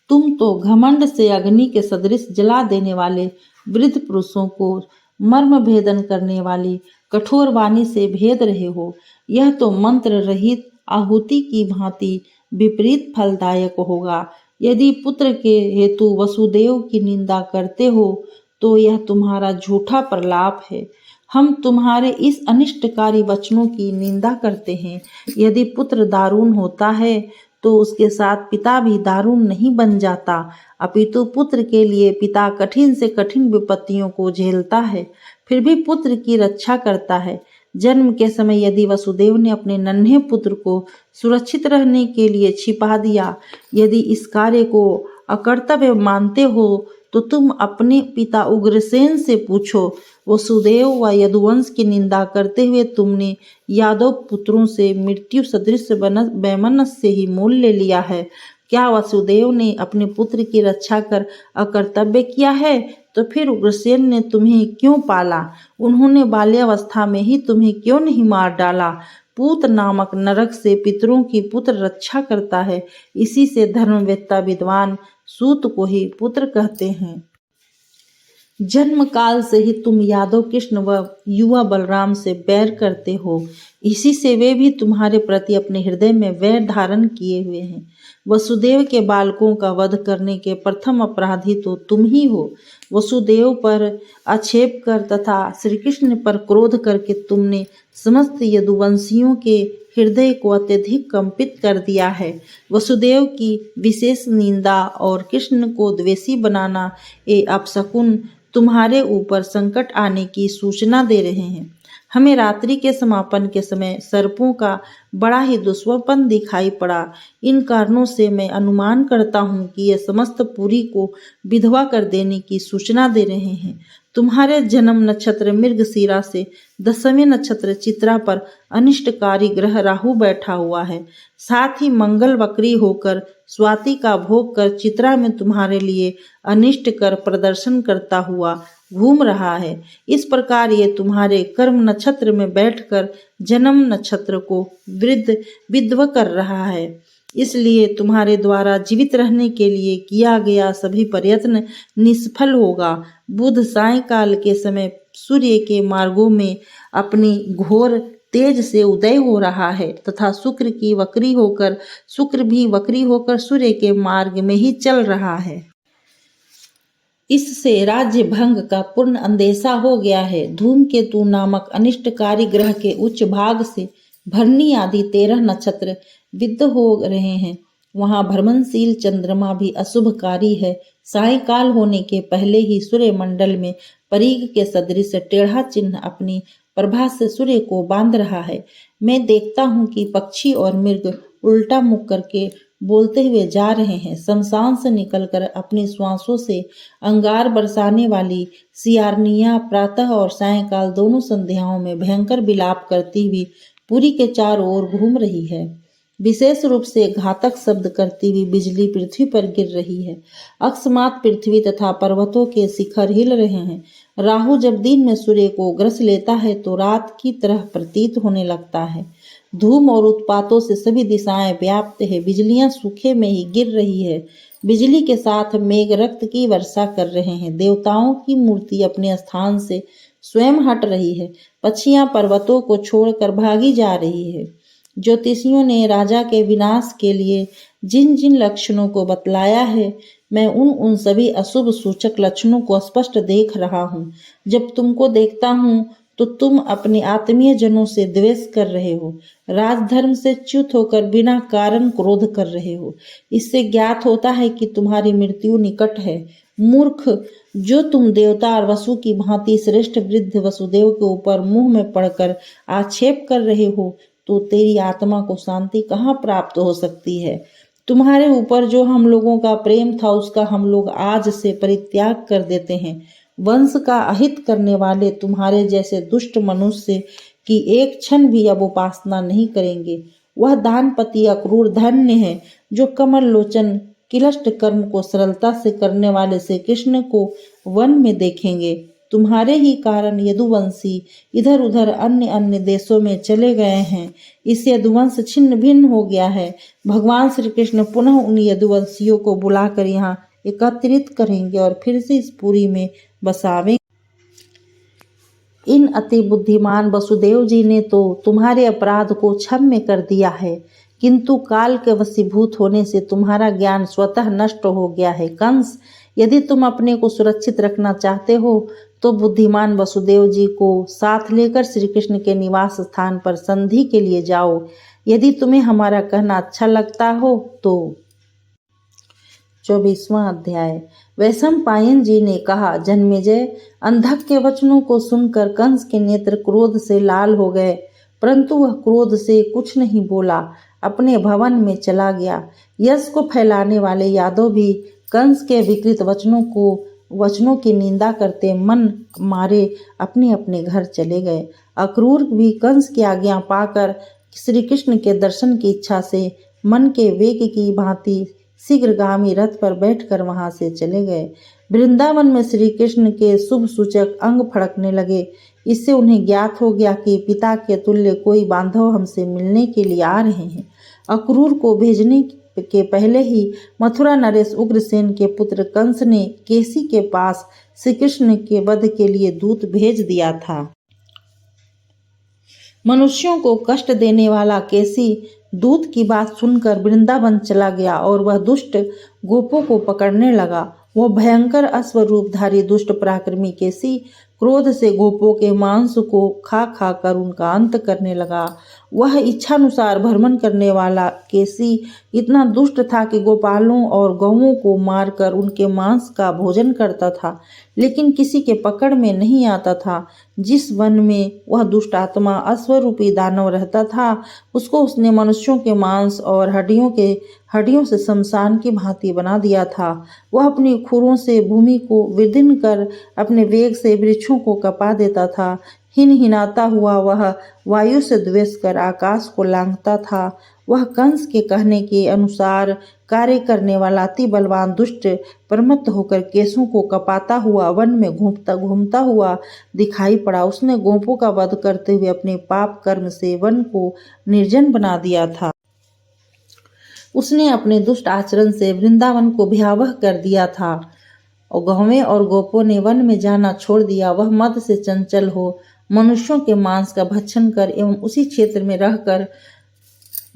तुम तो घमंड से अग्नि के सदृश जला देने वाले वृद्ध पुरुषों को मर्म भेदन करने वाली कठोर वाणी से भेद रहे हो। यह तो मंत्र रहित आहुति की भांति विपरीत फलदायक होगा। यदि पुत्र के हेतु वसुदेव की निंदा करते हो तो यह तुम्हारा झूठा प्रलाप है। हम तुम्हारे इस अनिष्टकारी वचनों की निंदा करते हैं। यदि पुत्र दारुण होता है तो उसके साथ पिता भी दारुण नहीं बन जाता, अपितु पुत्र के लिए पिता कठिन से कठिन विपत्तियों को झेलता है, फिर भी पुत्र की रक्षा करता है। जन्म के समय यदि वसुदेव ने अपने नन्हे पुत्र को सुरक्षित रहने के लिए छिपा दिया, यदि इस कार्य को अकर्तव्य मानते हो तो तुम अपने पिता उग्रसेन से पूछो। वसुदेव व यदुवंश की निंदा करते हुए तुमने यादव पुत्रों से मृत्यु सदृश वैमनस्य से ही मोल ले लिया है। क्या वसुदेव ने अपने पुत्र की रक्षा कर अकर्तव्य किया है? तो फिर उग्रसेन ने तुम्हें क्यों पाला? उन्होंने बाल्यावस्था में ही तुम्हें क्यों नहीं मार डाला? पूत नामक नरक से पितरों की पुत्र रक्षा करता है। इसी से धर्मवेत्ता विद्वान सूत को ही पुत्र कहते हैं। जन्म काल से ही तुम यादव कृष्ण व युवा बलराम से बैर करते हो। इसी से वे भी तुम्हारे प्रति अपने हृदय में वैर धारण किए हुए हैं। वसुदेव के बालकों का वध करने के प्रथम अपराधी तो तुम ही हो। वसुदेव पर आक्षेप कर तथा श्री कृष्ण पर क्रोध करके तुमने समस्त यदुवंशियों के हृदय को अत्यधिक कंपित कर दिया है। वसुदेव की विशेष निंदा और कृष्ण को द्वेषी बनाना ये अपशकुन तुम्हारे ऊपर संकट आने की सूचना दे रहे हैं। हमें रात्रि के समापन के समय सर्पों का बड़ा ही दुस्वप्न दिखाई पड़ा। इन कारणों से मैं अनुमान करता हूँ कि ये समस्त पुरी को विधवा कर देने की सूचना दे रहे हैं। तुम्हारे जन्म नक्षत्र मृगशिरा से 10वें नक्षत्र चित्रा पर अनिष्टकारी ग्रह राहु बैठा हुआ है। साथ ही मंगल वक्री होकर स्वाति का भोग कर चित्रा में तुम्हारे लिए अनिष्ट कर प्रदर्शन करता हुआ घूम रहा है। इस प्रकार ये तुम्हारे कर्म नक्षत्र में बैठकर जन्म नक्षत्र को विद्व कर रहा है। इसलिए तुम्हारे द्वारा जीवित रहने के लिए किया गया सभी प्रयत्न निष्फल होगा। बुध सायंकाल के समय सूर्य के मार्गों में अपनी घोर तेज से उदय हो रहा है तथा शुक्र भी वक्री होकर सूर्य के मार्ग में ही चल रहा है। इससे राज्य भंग का पूर्ण अंदेशा हो गया है। धूमकेतु नामक अनिष्टकारी ग्रह के उच्च भाग से भरणी आदि 13 नक्षत्र विद्ध हो रहे हैं। वहां भ्रमणशील चंद्रमा भी अशुभकारी है। सायंकाल होने के पहले ही सूर्य मंडल में परीग के सदृश टेढ़ा चिन्ह अपनी प्रभा से सूर्य को बांध रहा है। मैं देखता हूँ कि पक्षी और मृग उल्टा मुख करके बोलते हुए जा रहे हैं। शमशान से निकलकर अपनी श्वासों से अंगार बरसाने वाली सियारनिया प्रातः और सायंकाल दोनों संध्याओं में भयंकर विलाप करती हुई पुरी के चारों ओर घूम रही है। विशेष रूप से घातक शब्द करती हुई बिजली पृथ्वी पर गिर रही है। अकस्मात पृथ्वी तथा पर्वतों के शिखर हिल रहे हैं। राहु जब दिन में सूर्य को ग्रस लेता है तो रात की तरह प्रतीत होने लगता है। धूम और उत्पातों से सभी दिशाएं व्याप्त है। बिजलियां सूखे में ही गिर रही है। बिजली के साथ मेघ रक्त की वर्षा कर रहे हैं। देवताओं की मूर्ति अपने स्थान से स्वयं हट रही है। पक्षियां पर्वतों को छोड़कर भागी जा रही है। ज्योतिषियों ने राजा के विनाश के लिए जिन जिन लक्षणों को बतलाया है, मैं उन सभी अशुभ सूचक लक्षणों को स्पष्ट देख रहा हूँ। जब तुमको देखता हूँ तो तुम अपने आत्मीय जनों से द्वेष कर रहे हो, राजधर्म से च्युत होकर बिना कारण क्रोध कर रहे हो। इससे ज्ञात होता है कि तुम्हारी मृत्यु निकट है। मूर्ख, जो तुम देवता और वसु की भांति श्रेष्ठ वृद्ध वसुदेव के ऊपर मुंह में पड़कर आक्षेप कर रहे हो, तो तेरी आत्मा को शांति कहाँ प्राप्त हो सकती है। तुम्हारे ऊपर जो हम लोगों का प्रेम था, उसका हम लोग आज से परित्याग कर देते हैं। वंश का अहित करने वाले तुम्हारे जैसे दुष्ट मनुष्य की एक क्षण भी अब उपासना नहीं करेंगे। वह दानपति अक्रूर धन्य है, जो कमल लोचन किलष्ट कर्म को सरलता से करने वाले श्री कृष्ण को वन में देखेंगे। तुम्हारे ही कारण यदुवंशी इधर उधर अन्य अन्य देशों में चले गए हैं। इस यदुवंश छिन्न भिन्न हो गया है। भगवान श्री कृष्ण पुनः उन यदुवंशियों को बुलाकर यहाँ एकत्रित करेंगे और फिर से इस पुरी में बसावेंगे। इन अति बुद्धिमान वसुदेव जी ने तो तुम्हारे अपराध को क्षम्य कर दिया है, किंतु काल के वशीभूत होने से तुम्हारा ज्ञान स्वतः नष्ट हो गया है। कंस, यदि तुम अपने को सुरक्षित रखना चाहते हो तो बुद्धिमान वसुदेव जी को साथ लेकर श्री कृष्ण के निवास स्थान पर संधि के लिए जाओ। यदि तुम्हें हमारा कहना अच्छा लगता हो तो। 24वां अध्याय। वैशंपायन जी ने कहा, जन्मेजय, अंधक के वचनों को सुनकर कंस के नेत्र क्रोध से लाल हो गए, परंतु वह क्रोध से कुछ नहीं बोला, अपने भवन में चला गया। यश को फैलाने वाले यादव भी कंस के विकृत वचनों की निंदा करते मन मारे अपने अपने घर चले गए। अक्रूर भी कंस की आज्ञा पाकर श्री कृष्ण के दर्शन की इच्छा से मन के वेग की भांति शीघ्रगामी रथ पर बैठकर वहां से चले गए। वृंदावन में श्री कृष्ण के शुभ सूचक अंग फड़कने लगे। इससे उन्हें ज्ञात हो गया कि पिता के तुल्य कोई बांधव हमसे मिलने के लिए आ रहे हैं। अक्रूर को भेजने के पहले ही मथुरा नरेश उग्रसेन के पुत्र कंस ने केसी के पास श्री कृष्ण के वध के लिए दूत भेज दिया था। मनुष्यों को कष्ट देने वाला केसी दूत की बात सुनकर वृंदावन चला गया और वह दुष्ट गोपों को पकड़ने लगा। वह भयंकर अश्वरूपधारी दुष्ट पराक्रमी केसी क्रोध से गोपों के मांस को खा खा कर उनका अंत करने लगा। वह इच्छानुसार भ्रमण करने वाला केसी इतना दुष्ट था कि गोपालों और गौओं को मारकर उनके मांस का भोजन करता था, लेकिन किसी के पकड़ में नहीं आता था। जिस वन में वह दुष्ट आत्मा अश्वरूपी दानव रहता था, उसको उसने मनुष्यों के मांस और हड्डियों से शमशान की भांति बना दिया था। वह अपनी खुरों से भूमि को विदीर्ण कर अपने वेग से वृक्षों को कपा देता था। हिनहिनाता हुआ वह वायु से द्वेष कर आकाश को लांघता था। वह कंस के कहने के अनुसार कार्य करने वाला अति बलवान दुष्ट प्रमत्त होकर केशों को कपाता हुआ वन में घूमता हुआ दिखाई पड़ा। उसने गोपों का वध करते हुए अपने पाप कर्म से वन को निर्जन बना दिया था। उसने अपने दुष्ट आचरण से वृंदावन को भयावह कर दिया था और गौवें और गोपों ने वन में जाना छोड़ दिया। वह मद से चंचल हो मनुष्यों के मांस का भक्षण कर एवं उसी क्षेत्र में रहकर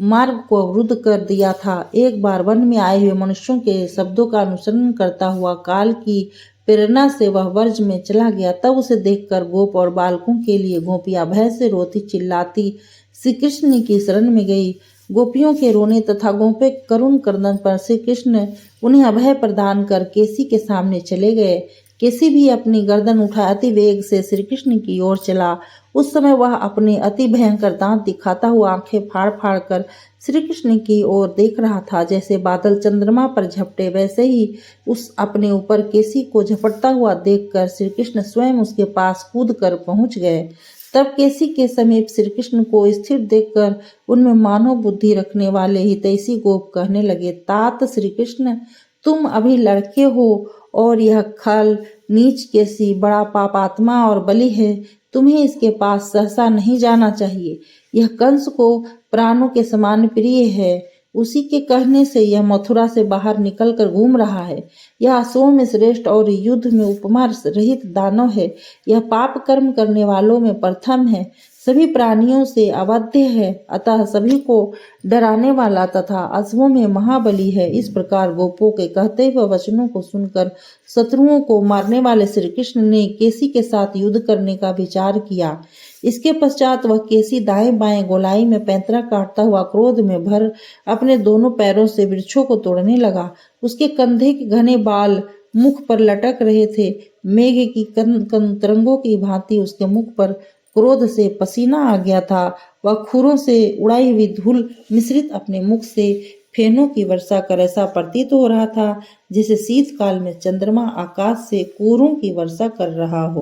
मार्ग को अवरुद्ध कर दिया था। एक बार वन में आए हुए मनुष्यों के शब्दों का अनुसरण करता हुआ काल की प्रेरणा से वह वर्ज में चला गया। तब उसे देखकर गोप और बालकों के लिए गोपियां भय से रोती चिल्लाती श्री कृष्ण की शरण में गई। गोपियों के रोने तथा गोपे करुण क्रंदन पर श्री कृष्ण उन्हें अभय प्रदान कर केसी के सामने चले गए। केसी भी अपनी गर्दन उठा अति वेग से श्री कृष्ण की ओर चला। उस समय वह अपने अति भयंकर दांत दिखाता हुआ आंखें फाड़ फाड़ कर श्री कृष्ण की ओर देख रहा था। जैसे बादल चंद्रमा पर झपटे, वैसे ही उस अपने ऊपर केसी को झपटता हुआ देखकर श्री कृष्ण स्वयं उसके पास कूद कर पहुंच गए। तब केसी के समीप श्री कृष्ण को स्थिर देखकर उनमें मानव बुद्धि रखने वाले हितैषी गोप कहने लगे, तात श्री कृष्ण, तुम अभी लड़के हो और यह खल नीच केसी बड़ा पापात्मा और बलि है। तुम्हें इसके पास सहसा नहीं जाना चाहिए। यह कंस को प्राणों के समान प्रिय है। उसी के कहने से यह मथुरा से बाहर निकलकर घूम रहा है। यह असुरों में श्रेष्ठ और युद्ध में उपमा रहित दानव है। यह पाप कर्म करने वालों में प्रथम है, सभी प्राणियों से अवध्य है, अतः सभी को डराने वाला तथा असुरों में महाबली है। इस प्रकार गोपों के कहते हुए वचनों को सुनकर शत्रुओं को मारने वाले श्री कृष्ण ने केसी के साथ युद्ध करने का विचार किया। इसके पश्चात वह केसी दाएं बाएं गोलाई में पैंतरा काटता हुआ क्रोध में भर अपने दोनों पैरों से वृक्षों को तोड़ने लगा। उसके कंधे के घने बाल मुख पर लटक रहे थे। मेघ की तरंगों की भांति उसके मुख पर क्रोध से पसीना आ गया था। वह खुरों से उड़ाई हुई धूल मिश्रित अपने मुख से फेनों की वर्षा कर ऐसा प्रतीत हो रहा था जैसे शीतकाल में चंद्रमा आकाश से कोरों की वर्षा कर रहा हो।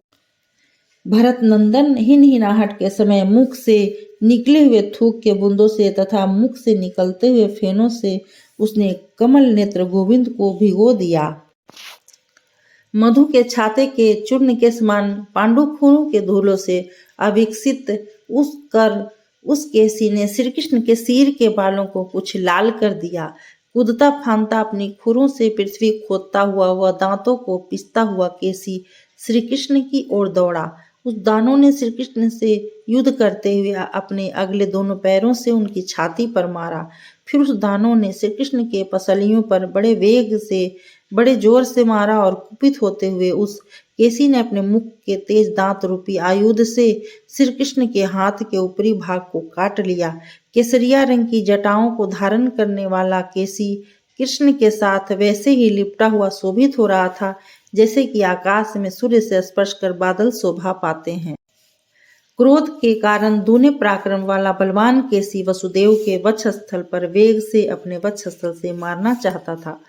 भरत नंदन हिनहिनाहट के समय मुख से निकले हुए थूक के बूंदों से तथा मुख से निकलते हुए फेनों से उसने कमल नेत्र गोविंद को भिगो दिया। मधु के छाते के चूर्ण के समान पांडु खूरों के धूलों से अविकसित उस केसी ने श्री कृष्ण के सिर के बालों को कुछ लाल कर दिया। कूदता फांदता अपनी खुरों से पृथ्वी खोदता हुआ वह दांतों को पिसता हुआ केसी श्री कृष्ण की ओर दौड़ा। उस दानव ने श्री कृष्ण से युद्ध करते हुए अपने अगले दोनों पैरों से उनकी छाती पर मारा। फिर उस दानव ने श्री कृष्ण के पसलियों पर बड़े वेग से बड़े जोर से मारा और कुपित होते हुए उस केसी ने अपने मुख के तेज दांत रूपी आयुध से श्री कृष्ण के हाथ के ऊपरी भाग को काट लिया। केसरिया रंग की जटाओं को धारण करने वाला केसी कृष्ण के साथ वैसे ही लिपटा हुआ शोभित हो रहा था जैसे कि आकाश में सूर्य से स्पर्श कर बादल शोभा पाते हैं। क्रोध के कारण दूने पराक्रम वाला बलवान केसी वसुदेव के वक्षस्थल पर वेग से अपने वक्षस्थल से मारना चाहता था।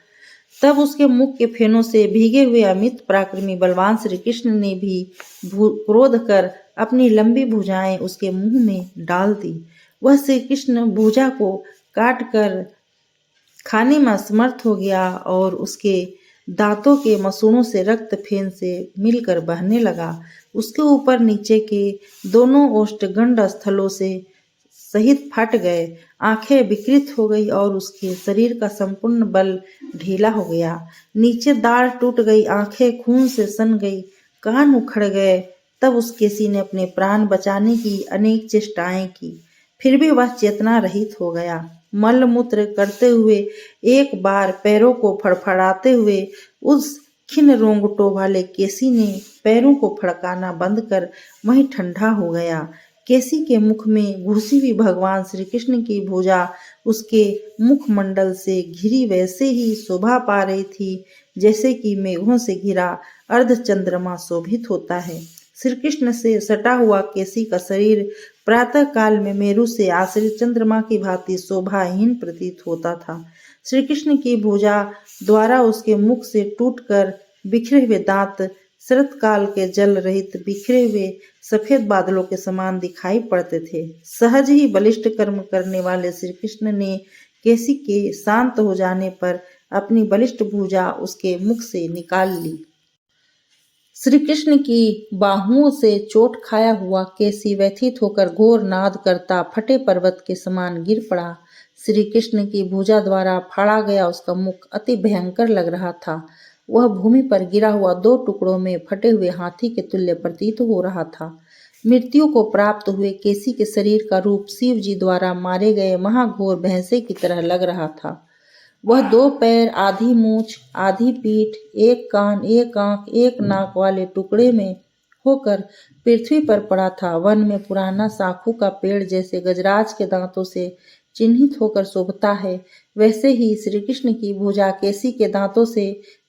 तब उसके मुख के फेनों से भीगे हुए अमित पराक्रमी बलवान श्री कृष्ण ने भी क्रोध कर अपनी लंबी भुजाएं उसके मुंह में डाल दी। वह श्री कृष्ण भुजा को काट कर खाने में असमर्थ हो गया और उसके दांतों के मसूड़ों से रक्त फेन से मिलकर बहने लगा। उसके ऊपर नीचे के दोनों ओष्ठगंड स्थलों से सहित फट गए। आंखें विकृत हो गई और उसके शरीर का संपूर्ण बल ढीला हो गया। नीचे दाढ़ टूट गई, आंखें खून से सन गई, कान उखड़ गए। तब उस केसी ने अपने प्राण बचाने की अनेक चेष्टाएं की, फिर भी वह चेतना रहित हो गया। मल मूत्र करते हुए एक बार पैरों को फड़फड़ाते हुए उस खिन रोंगटों वाले केसी ने पैरों को फड़काना बंद कर वहीं ठंडा हो गया। केसी के मुख में घुसी हुई भगवान श्री कृष्ण की भुजा उसके मुखमंडल से घिरी वैसे ही शोभा पा रही थी जैसे कि मेघों से घिरा अर्धचंद्रमा शोभित होता है। श्री कृष्ण से सटा हुआ केसी का शरीर प्रातः काल में मेरु से आश्रित चंद्रमा की भांति शोभाहीन प्रतीत होता था। श्री कृष्ण की भुजा द्वारा उसके मुख से टूटकर बिखरे हुए दांत शरत काल के जल रहित बिखरे हुए सफेद बादलों के समान दिखाई पड़ते थे। सहज ही बलिष्ठ कर्म करने वाले श्री कृष्ण ने केसी के शांत हो जाने पर अपनी बलिष्ठ भुजा उसके मुख से निकाल ली। श्री कृष्ण की बाहुओं से चोट खाया हुआ केसी व्यथित होकर घोर नाद करता फटे पर्वत के समान गिर पड़ा। श्री कृष्ण की भुजा द्वारा फाड़ा गया उसका मुख अति भयंकर लग रहा था। वह भूमि पर गिरा हुआ 2 टुकड़ों में फटे हुए हाथी के तुल्य प्रतीत हो रहा था। मृत्यु को प्राप्त हुए केसी के शरीर का रूप शिव जी द्वारा मारे गए महाघोर भैंसे की तरह लग रहा था। वह 2 पैर, आधी मूछ, आधी पीठ, 1 कान, 1 आंख, 1 नाक वाले टुकड़े में होकर पृथ्वी पर पड़ा था। वन में पुराना साखू का पेड़ जैसे गजराज के दांतों से चिन्हित होकर शोभता है, वैसे ही श्री कृष्ण की भुजा केसी के दांतों से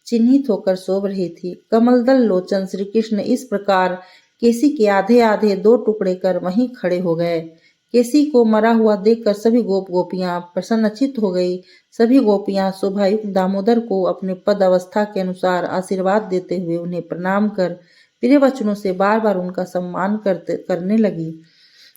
चिन्हित होकर शोभ रही थी। कमलदल लोचन श्री कृष्ण इस प्रकार केसी के आधे आधे 2 टुकड़े कर वहीं खड़े हो गए। केसी को मरा हुआ देखकर सभी गोपियां प्रसन्नचित्त हो गई। सभी गोपियां शोभायुक्त दामोदर को अपने पद अवस्था के अनुसार आशीर्वाद देते हुए उन्हें प्रणाम कर प्रिय वचनों से बार बार उनका सम्मान करने लगी।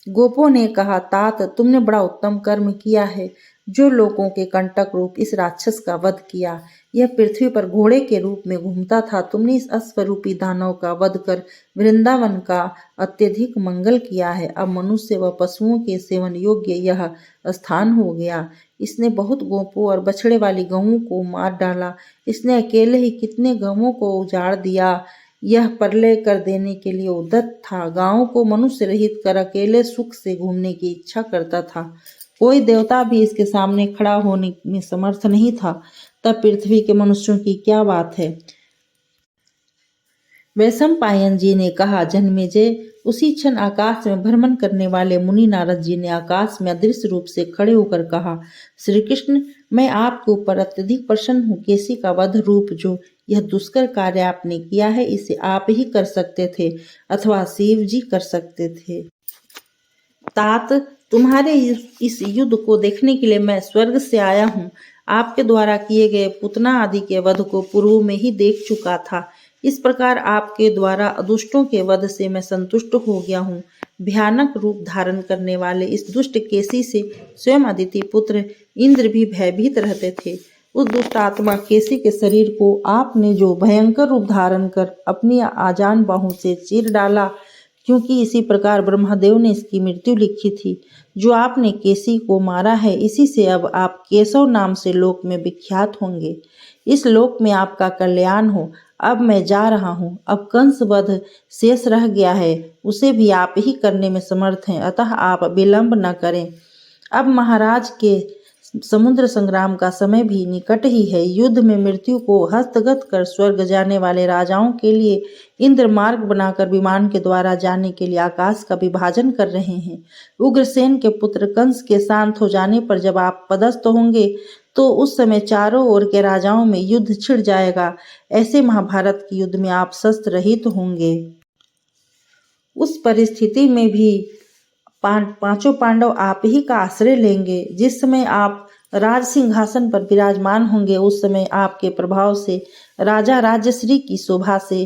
गोपों ने कहा, तात तुमने बड़ा उत्तम कर्म किया है, जो लोगों के कंटक रूप इस राक्षस का वध किया। यह पृथ्वी पर घोड़े के रूप में घूमता था। तुमने इस अश्वरूपी दानव का वध कर वृंदावन का अत्यधिक मंगल किया है। अब मनुष्य व पशुओं के सेवन योग्य यह स्थान हो गया। इसने बहुत गोपों और बछड़े वाली गऊओं को मार डाला। इसने अकेले ही कितने गऊओं को उजाड़ दिया। यह प्रलय कर देने के लिए उद्यत था। गांवों को मनुष्य रहित कर अकेले सुख से घूमने की इच्छा करता था। कोई देवता भी इसके सामने खड़ा होने में समर्थ नहीं था। तब पृथ्वी के मनुष्यों की क्या बात है। वैशंपायन जी ने कहा, जन्मेजय, उसी क्षण आकाश में भ्रमण करने वाले मुनि नारद जी ने आकाश में अदृश्य रूप से खड़े होकर कहा, श्री कृष्ण, मैं आपके ऊपर अत्यधिक प्रसन्न हूँ। केसी का वध रूप जो यह दुष्कर कार्य आपने किया है, इसे आप ही कर सकते थे अथवा शिव जी कर सकते थे। तात, तुम्हारे इस युद्ध को देखने के लिए मैं स्वर्ग से आया हूँ। आपके द्वारा किए गए पुतना आदि के वध को पूर्व में ही देख चुका था। इस प्रकार आपके द्वारा अदुष्टों के वध से मैं संतुष्ट हो गया हूँ। भयानक रूप धारण करने वाले इस दुष्ट केसी से स्वयं अदिति पुत्र इंद्र भी भयभीत रहते थे। उस दुष्ट आत्मा केसी के शरीर को आपने जो भयंकर रूप धारण कर अपनी आजान बाहों से चीर डाला, क्योंकि इसी प्रकार ब्रह्मदेव ने इसकी मृत्यु लिखी थी। जो आपने केसी को मारा है, इसी से अब आप केशव नाम से लोक में विख्यात होंगे। इस लोक में आपका कल्याण हो। अब मैं जा रहा हूँ। अब कंस वध शेष रह गया है, उसे भी आप ही करने में समर्थ हैं, अतः आप विलंब न करें। अब महाराज के समुद्र संग्राम का समय भी निकट ही है। युद्ध में मृत्यु को हस्तगत कर स्वर्ग जाने वाले राजाओं के लिए इंद्र मार्ग बनाकर विमान के द्वारा जाने के लिए आकाश का विभाजन कर रहे हैं। उग्रसेन के पुत्र कंस के शांत हो जाने पर जब आप पदस्थ होंगे, तो उस समय चारों ओर के राजाओं में युद्ध छिड़ जाएगा। ऐसे महाभारत के युद्ध में आप शस्त्र रहित होंगे। उस परिस्थिति में भी पांचों पांडव आप ही का आश्रय लेंगे। जिस समय आप राज सिंहासन पर विराजमान होंगे, उस समय आपके प्रभाव से राजा राजश्री की शोभा से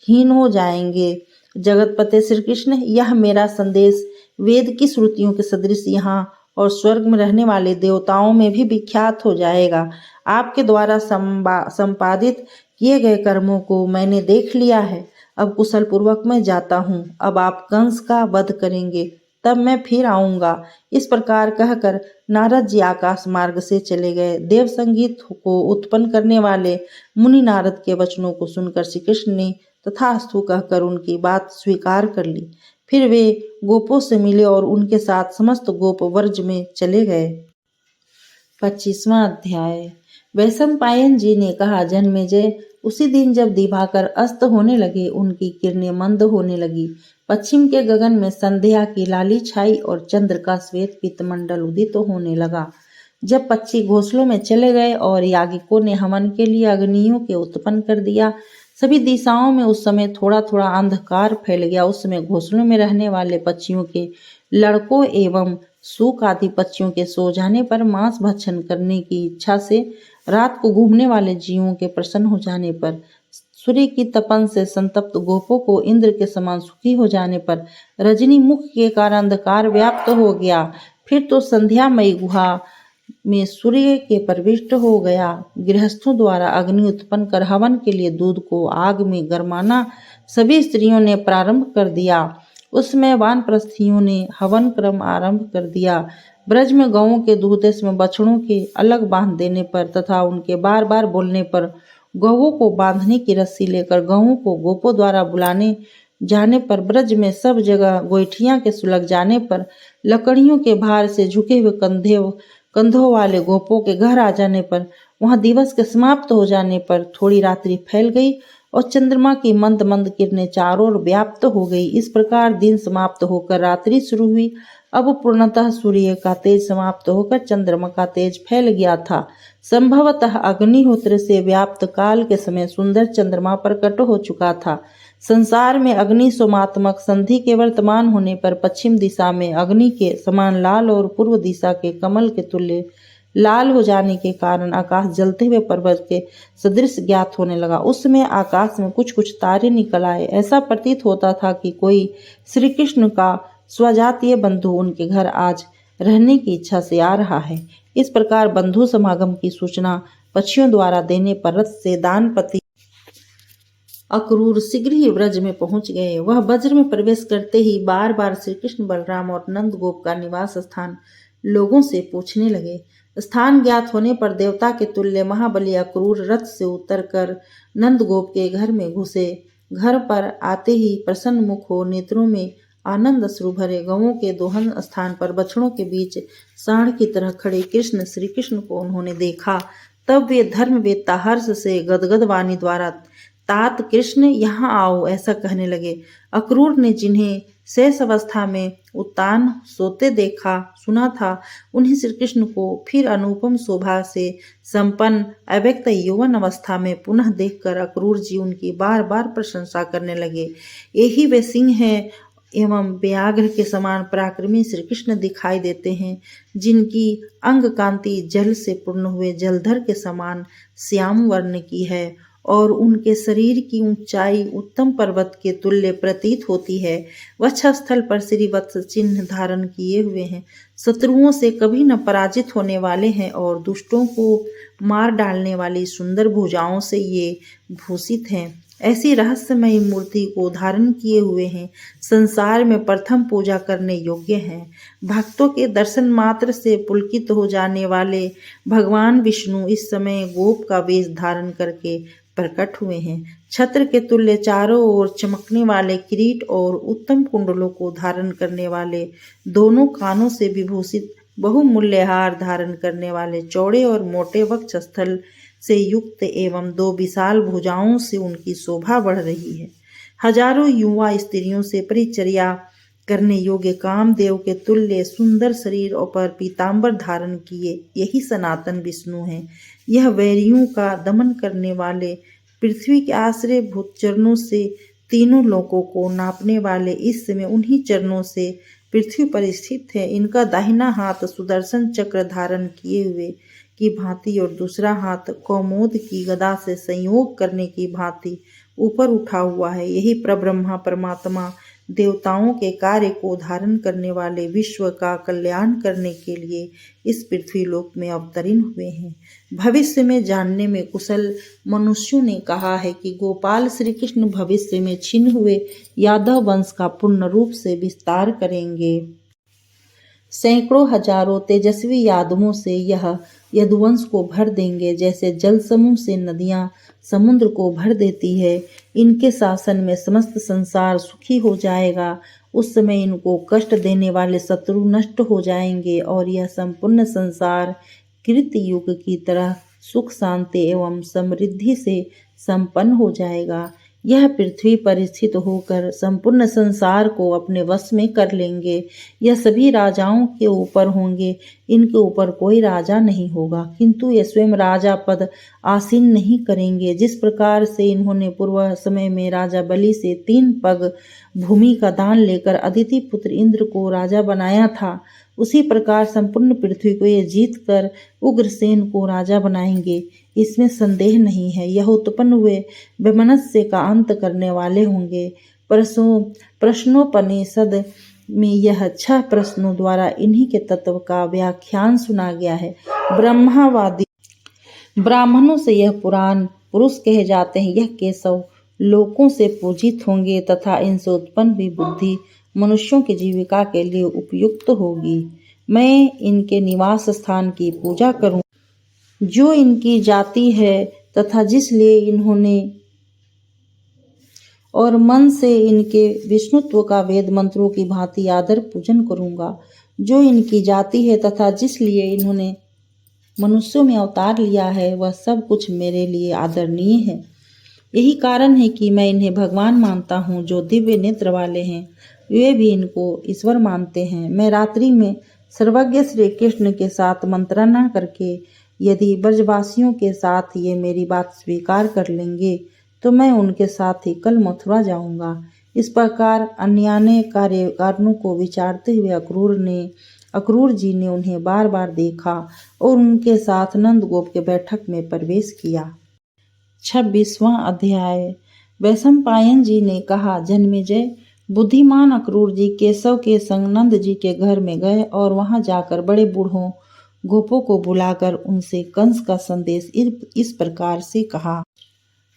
हीन हो जाएंगे। जगतपते श्री कृष्ण, यह मेरा संदेश वेद की श्रुतियों के सदृश यहाँ और स्वर्ग में रहने वाले देवताओं में भी विख्यात हो जाएगा। आपके द्वारा संपादित किए गए कर्मों को मैंने देख लिया है। अब कुशल पूर्वक मैं जाता हूँ। अब आप कंस का वध करेंगे, तब मैं फिर आऊंगा। इस प्रकार कहकर नारद जी आकाश मार्ग से चले गए। देव संगीत को उत्पन्न करने वाले मुनि नारद के वचनों को सुनकर श्री कृष्ण ने तथास्तु कहकर उनकी बात स्वीकार कर ली। फिर वे गोपों से मिले और उनके साथ समस्त गोप व्रज में चले गए। 25वां अध्याय। वैशंपायन जी ने कहा, जन्मेजय, उसी दिन जब दिवाकर अस्त होने लगे, उनकी किरणें मंद होने लगी। पश्चिम के गगन में संध्या की लाली छाई और चंद्र का श्वेत पीतमंडल उदित होने लगा। जब पक्षी घोंसलों में चले गए और यागिकों ने हवन के लिए अग्नियों के उत्पन्न कर दिया, सभी दिशाओं में उस समय थोड़ा थोड़ा अंधकार फैल गया। उस समय घोंसलों में रहने वाले पक्षियों के लड़कों एवं सूक आदि पक्षियों के सो जाने पर मांस भक्षण करने की इच्छा से, रात को घूमने वाले जीवों के प्रसन्न हो जाने पर, सूर्य की तपन से संतप्त गोपों को इंद्र के समान सुखी हो जाने पर, रजनी मुख के कारण अंधकार व्याप्त हो गया। फिर तो संध्यामयी गुहा में सूर्य के प्रविष्ट हो गया। गृहस्थों द्वारा अग्नि उत्पन्न कर हवन के लिए दूध को आग में गरमाना सभी स्त्रियों ने प्रारंभ कर दिया। उसमें वानप्रस्थियों ने हवन क्रम आरंभ कर दिया। ब्रज में गौओं के दूधेश में बछड़ों के अलग बांध देने पर तथा उनके बार बार बोलने पर गौओं को बांधने की रस्सी लेकर गौओं को गोपों द्वारा बुलाने जाने पर, ब्रज में सब जगह गोइठियां के सुलग जाने पर, लकड़ियों के भार से झुके हुए कंधों वाले गोपों के घर आ जाने पर, वहां दिवस के समाप्त हो जाने पर थोड़ी रात्रि फैल गई और चंद्रमा की मंद मंद किरणें चारों ओर व्याप्त हो गई। इस प्रकार दिन समाप्त होकर रात्रि शुरू हुई। अब पूर्णतः सूर्य का तेज समाप्त होकर चंद्रमा का तेज फैल गया था। संभवतः अग्निहोत्र से व्याप्त काल के समय सुंदर चंद्रमा प्रकट हो चुका था। संसार में अग्नि सोमात्मक संधि के वर्तमान होने पर पश्चिम दिशा में अग्नि के समान लाल और पूर्व दिशा के कमल के तुल्य लाल हो जाने के कारण आकाश जलते हुए पर्वत के सदृश ज्ञात होने लगा। उस समय आकाश में कुछ कुछ तारे निकल आए। ऐसा प्रतीत होता था कि कोई श्री कृष्ण का स्वजातीय बंधु उनके घर आज रहने की इच्छा से आ रहा है। इस प्रकार बंधु समागम की सूचना पक्षियों द्वारा देने पर रथ से दानपति अक्रूर शीघ्र ही व्रज में पहुंच गए। वह वज्र में प्रवेश करते ही बार बार श्री कृष्ण, बलराम और नंद गोप का निवास स्थान लोगों से पूछने लगे। स्थान ज्ञात होने पर देवता के तुल्य महाबली अक्रूर रथ से उतरकर नंद गोप के घर में घुसे। घर पर आते ही प्रसन्न मुख हो नेत्रों में आनंद अश्रु भरे गौओं के दोहन स्थान पर बछड़ों के बीच सांड की तरह खड़े कृष्ण, श्री कृष्ण को उन्होंने देखा। तब वे धर्मवेत्ता हर्ष से गदगद वाणी द्वारा तात कृष्ण यहाँ आओ ऐसा कहने लगे। अक्रूर ने जिन्हें शेष अवस्था में उत्तान सोते देखा सुना था, उन्हीं श्री कृष्ण को फिर अनुपम शोभा से संपन्न अव्यक्त यौवन अवस्था में पुनः देखकर अक्रूर जी उनकी बार बार प्रशंसा करने लगे। यही वे सिंह हैं एवं व्याघ्र के समान पराक्रमी श्री कृष्ण दिखाई देते हैं, जिनकी अंग कांति जल से पूर्ण हुए जलधर के समान श्याम वर्ण की है और उनके शरीर की ऊंचाई उत्तम पर्वत के तुल्य प्रतीत होती है। वक्षस्थल पर श्रीवत्स चिन्ह धारण किए हुए हैं, शत्रुओं से कभी न पराजित होने वाले हैं और दुष्टों को मार डालने वाली सुंदर भुजाओं से ये भूषित हैं। ऐसी रहस्यमयी मूर्ति को धारण किए हुए हैं, संसार में प्रथम पूजा करने योग्य हैं। भक्तों के दर्शन मात्र से पुलकित हो जाने वाले भगवान विष्णु इस समय गोप का वेश धारण करके प्रकट हुए हैं। छत्र के तुल्य चारों ओर चमकने वाले किरीट और उत्तम कुंडलों को धारण करने वाले, दोनों कानों से विभूषित बहुमूल्य हार धारण करने वाले, चौड़े और मोटे वक्षस्थल से युक्त एवं दो विशाल भुजाओं से उनकी शोभा बढ़ रही है। हजारों युवा स्त्रियों से परिचर्या करने योग्य कामदेव के तुल्य सुंदर शरीर पर पीतांबर धारण किए यही सनातन विष्णु हैं। यह वैरियों का दमन करने वाले, पृथ्वी के आश्रय भूत चरणों से तीनों लोकों को नापने वाले इस समय उन्हीं चरणों से पृथ्वी पर स्थित है। इनका दाहिना हाथ सुदर्शन चक्र धारण किए हुए की भांति और दूसरा हाथ कौमोद की गदा से संयोग करने की भांति ऊपर उठा हुआ है। यही प्रब्रह्मा परमात्मा देवताओं के कार्य को धारण करने वाले विश्व का कल्याण करने के लिए इस पृथ्वी लोक में अवतरीन हुए हैं। भविष्य में जानने में कुशल मनुष्यों ने कहा है कि गोपाल श्री कृष्ण भविष्य में छिन्न हुए यादव वंश का पूर्ण रूप से विस्तार करेंगे। सैकड़ों हजारों तेजस्वी यादवों से यह यदुवंश को भर देंगे, जैसे जल समूह से नदियां समुद्र को भर देती है। इनके शासन में समस्त संसार सुखी हो जाएगा। उस समय इनको कष्ट देने वाले शत्रु नष्ट हो जाएंगे और यह संपूर्ण संसार कृत युग की तरह सुख शांति एवं समृद्धि से संपन्न हो जाएगा। यह पृथ्वी पर स्थित होकर संपूर्ण संसार को अपने वश में कर लेंगे। यह सभी राजाओं के ऊपर होंगे, इनके ऊपर कोई राजा नहीं होगा, किंतु ये स्वयं राजा पद आसीन नहीं करेंगे। जिस प्रकार से इन्होंने पूर्व समय में राजा बलि से 3 पग भूमि का दान लेकर अदिति पुत्र इंद्र को राजा बनाया था, उसी प्रकार संपूर्ण पृथ्वी को ये जीत कर उग्रसेन को राजा बनाएंगे। इसमें संदेह नहीं है। यह उत्पन्न हुए वैमनस्य का अंत करने वाले होंगे। प्रश्नोपनिषद में यह 6 प्रश्नों द्वारा इन्हीं के तत्व का व्याख्यान सुना गया है। ब्रह्मवादी ब्राह्मणों से यह पुराण पुरुष कहे जाते हैं। यह केशव लोकों से पूजित होंगे तथा इनसे उत्पन्न हुई बुद्धि मनुष्यों की जीविका के लिए उपयुक्त होगी। मैं इनके निवास स्थान की पूजा करूं, जो इनकी जाति है तथा जिसलिए इन्होंने, और मन से इनके विष्णुत्व का वेद मंत्रों की भांति आदर पूजन करूंगा। जो इनकी जाति है तथा जिसलिए इन्होंने मनुष्यों में अवतार लिया है, वह सब कुछ मेरे लिए आदरणीय है। यही कारण है कि मैं इन्हें भगवान मानता हूँ। जो दिव्य नेत्र वाले हैं वे भी इनको ईश्वर मानते हैं। मैं रात्रि में सर्वज्ञ श्री कृष्ण के साथ मंत्रणा करके यदि ब्रजवासियों के साथ ये मेरी बात स्वीकार कर लेंगे तो मैं उनके साथ ही कल मथुरा जाऊंगा। इस प्रकार अन्यान्य कारणों को विचारते हुए अक्रूर जी ने उन्हें बार बार देखा और उनके साथ नंद गोप के बैठक में प्रवेश किया। 26वां अध्याय। वैशंपायन जी ने कहा, जन्मेजय, बुद्धिमान अक्रूर जी केशव के संग नंद जी के घर में गए और वहां जाकर बड़े बूढ़ों गोपों को बुलाकर उनसे कंस का संदेश इस प्रकार से कहा।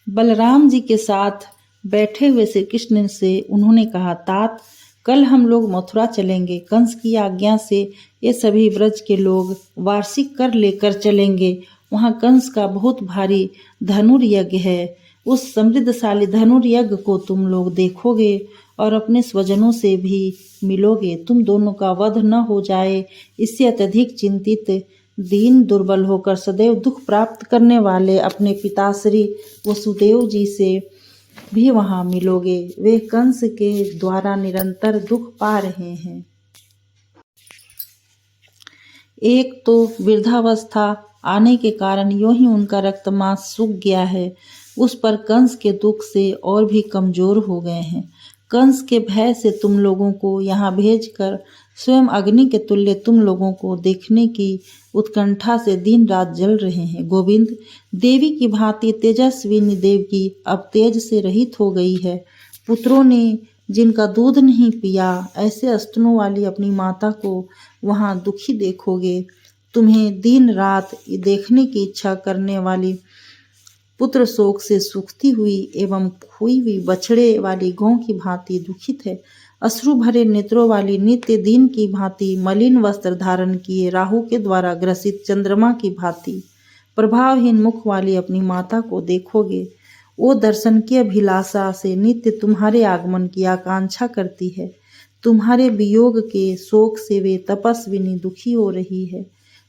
बलराम जी के साथ बैठे हुए श्री कृष्ण से उन्होंने कहा, तात, कल हम लोग मथुरा चलेंगे। कंस की आज्ञा से ये सभी व्रज के लोग वार्षिक कर लेकर चलेंगे। वहां कंस का बहुत भारी धनुर्यज्ञ है। उस समृद्धशाली धनुर्यज्ञ को तुम लोग देखोगे और अपने स्वजनों से भी मिलोगे। तुम दोनों का वध न हो जाए, इससे अत्यधिक चिंतित, दीन दुर्बल होकर सदैव दुख प्राप्त करने वाले अपने पिताश्री वसुदेव जी से भी वहां मिलोगे। वे कंस के द्वारा निरंतर दुख पा रहे हैं। एक तो वृद्धावस्था आने के कारण यूं ही उनका रक्तमांस सूख गया है, उस पर कंस के दुख से और भी कमजोर हो गए हैं। कंस के भय से तुम लोगों को यहाँ भेजकर स्वयं अग्नि के तुल्य तुम लोगों को देखने की उत्कंठा से दिन रात जल रहे हैं। गोविंद, देवी की भांति तेजस्विनी देवकी अब तेज से रहित हो गई है। पुत्रों ने जिनका दूध नहीं पिया, ऐसे स्तनों वाली अपनी माता को वहां दुखी देखोगे। तुम्हें दिन रात देखने की इच्छा करने वाली पुत्र शोक से सूखती हुई एवं खोई हुई बछड़े वाली गौ की भांति दुखित है। अश्रु भरे नेत्रों वाली नित्य दिन की भांति मलिन वस्त्र धारण किए राहु के द्वारा ग्रसित चंद्रमा की भांति प्रभावहीन मुख वाली अपनी माता को देखोगे। वो दर्शन की अभिलाषा से नित्य तुम्हारे आगमन की आकांक्षा करती है। तुम्हारे वियोग के शोक से वे तपस्विनी दुखी हो रही है।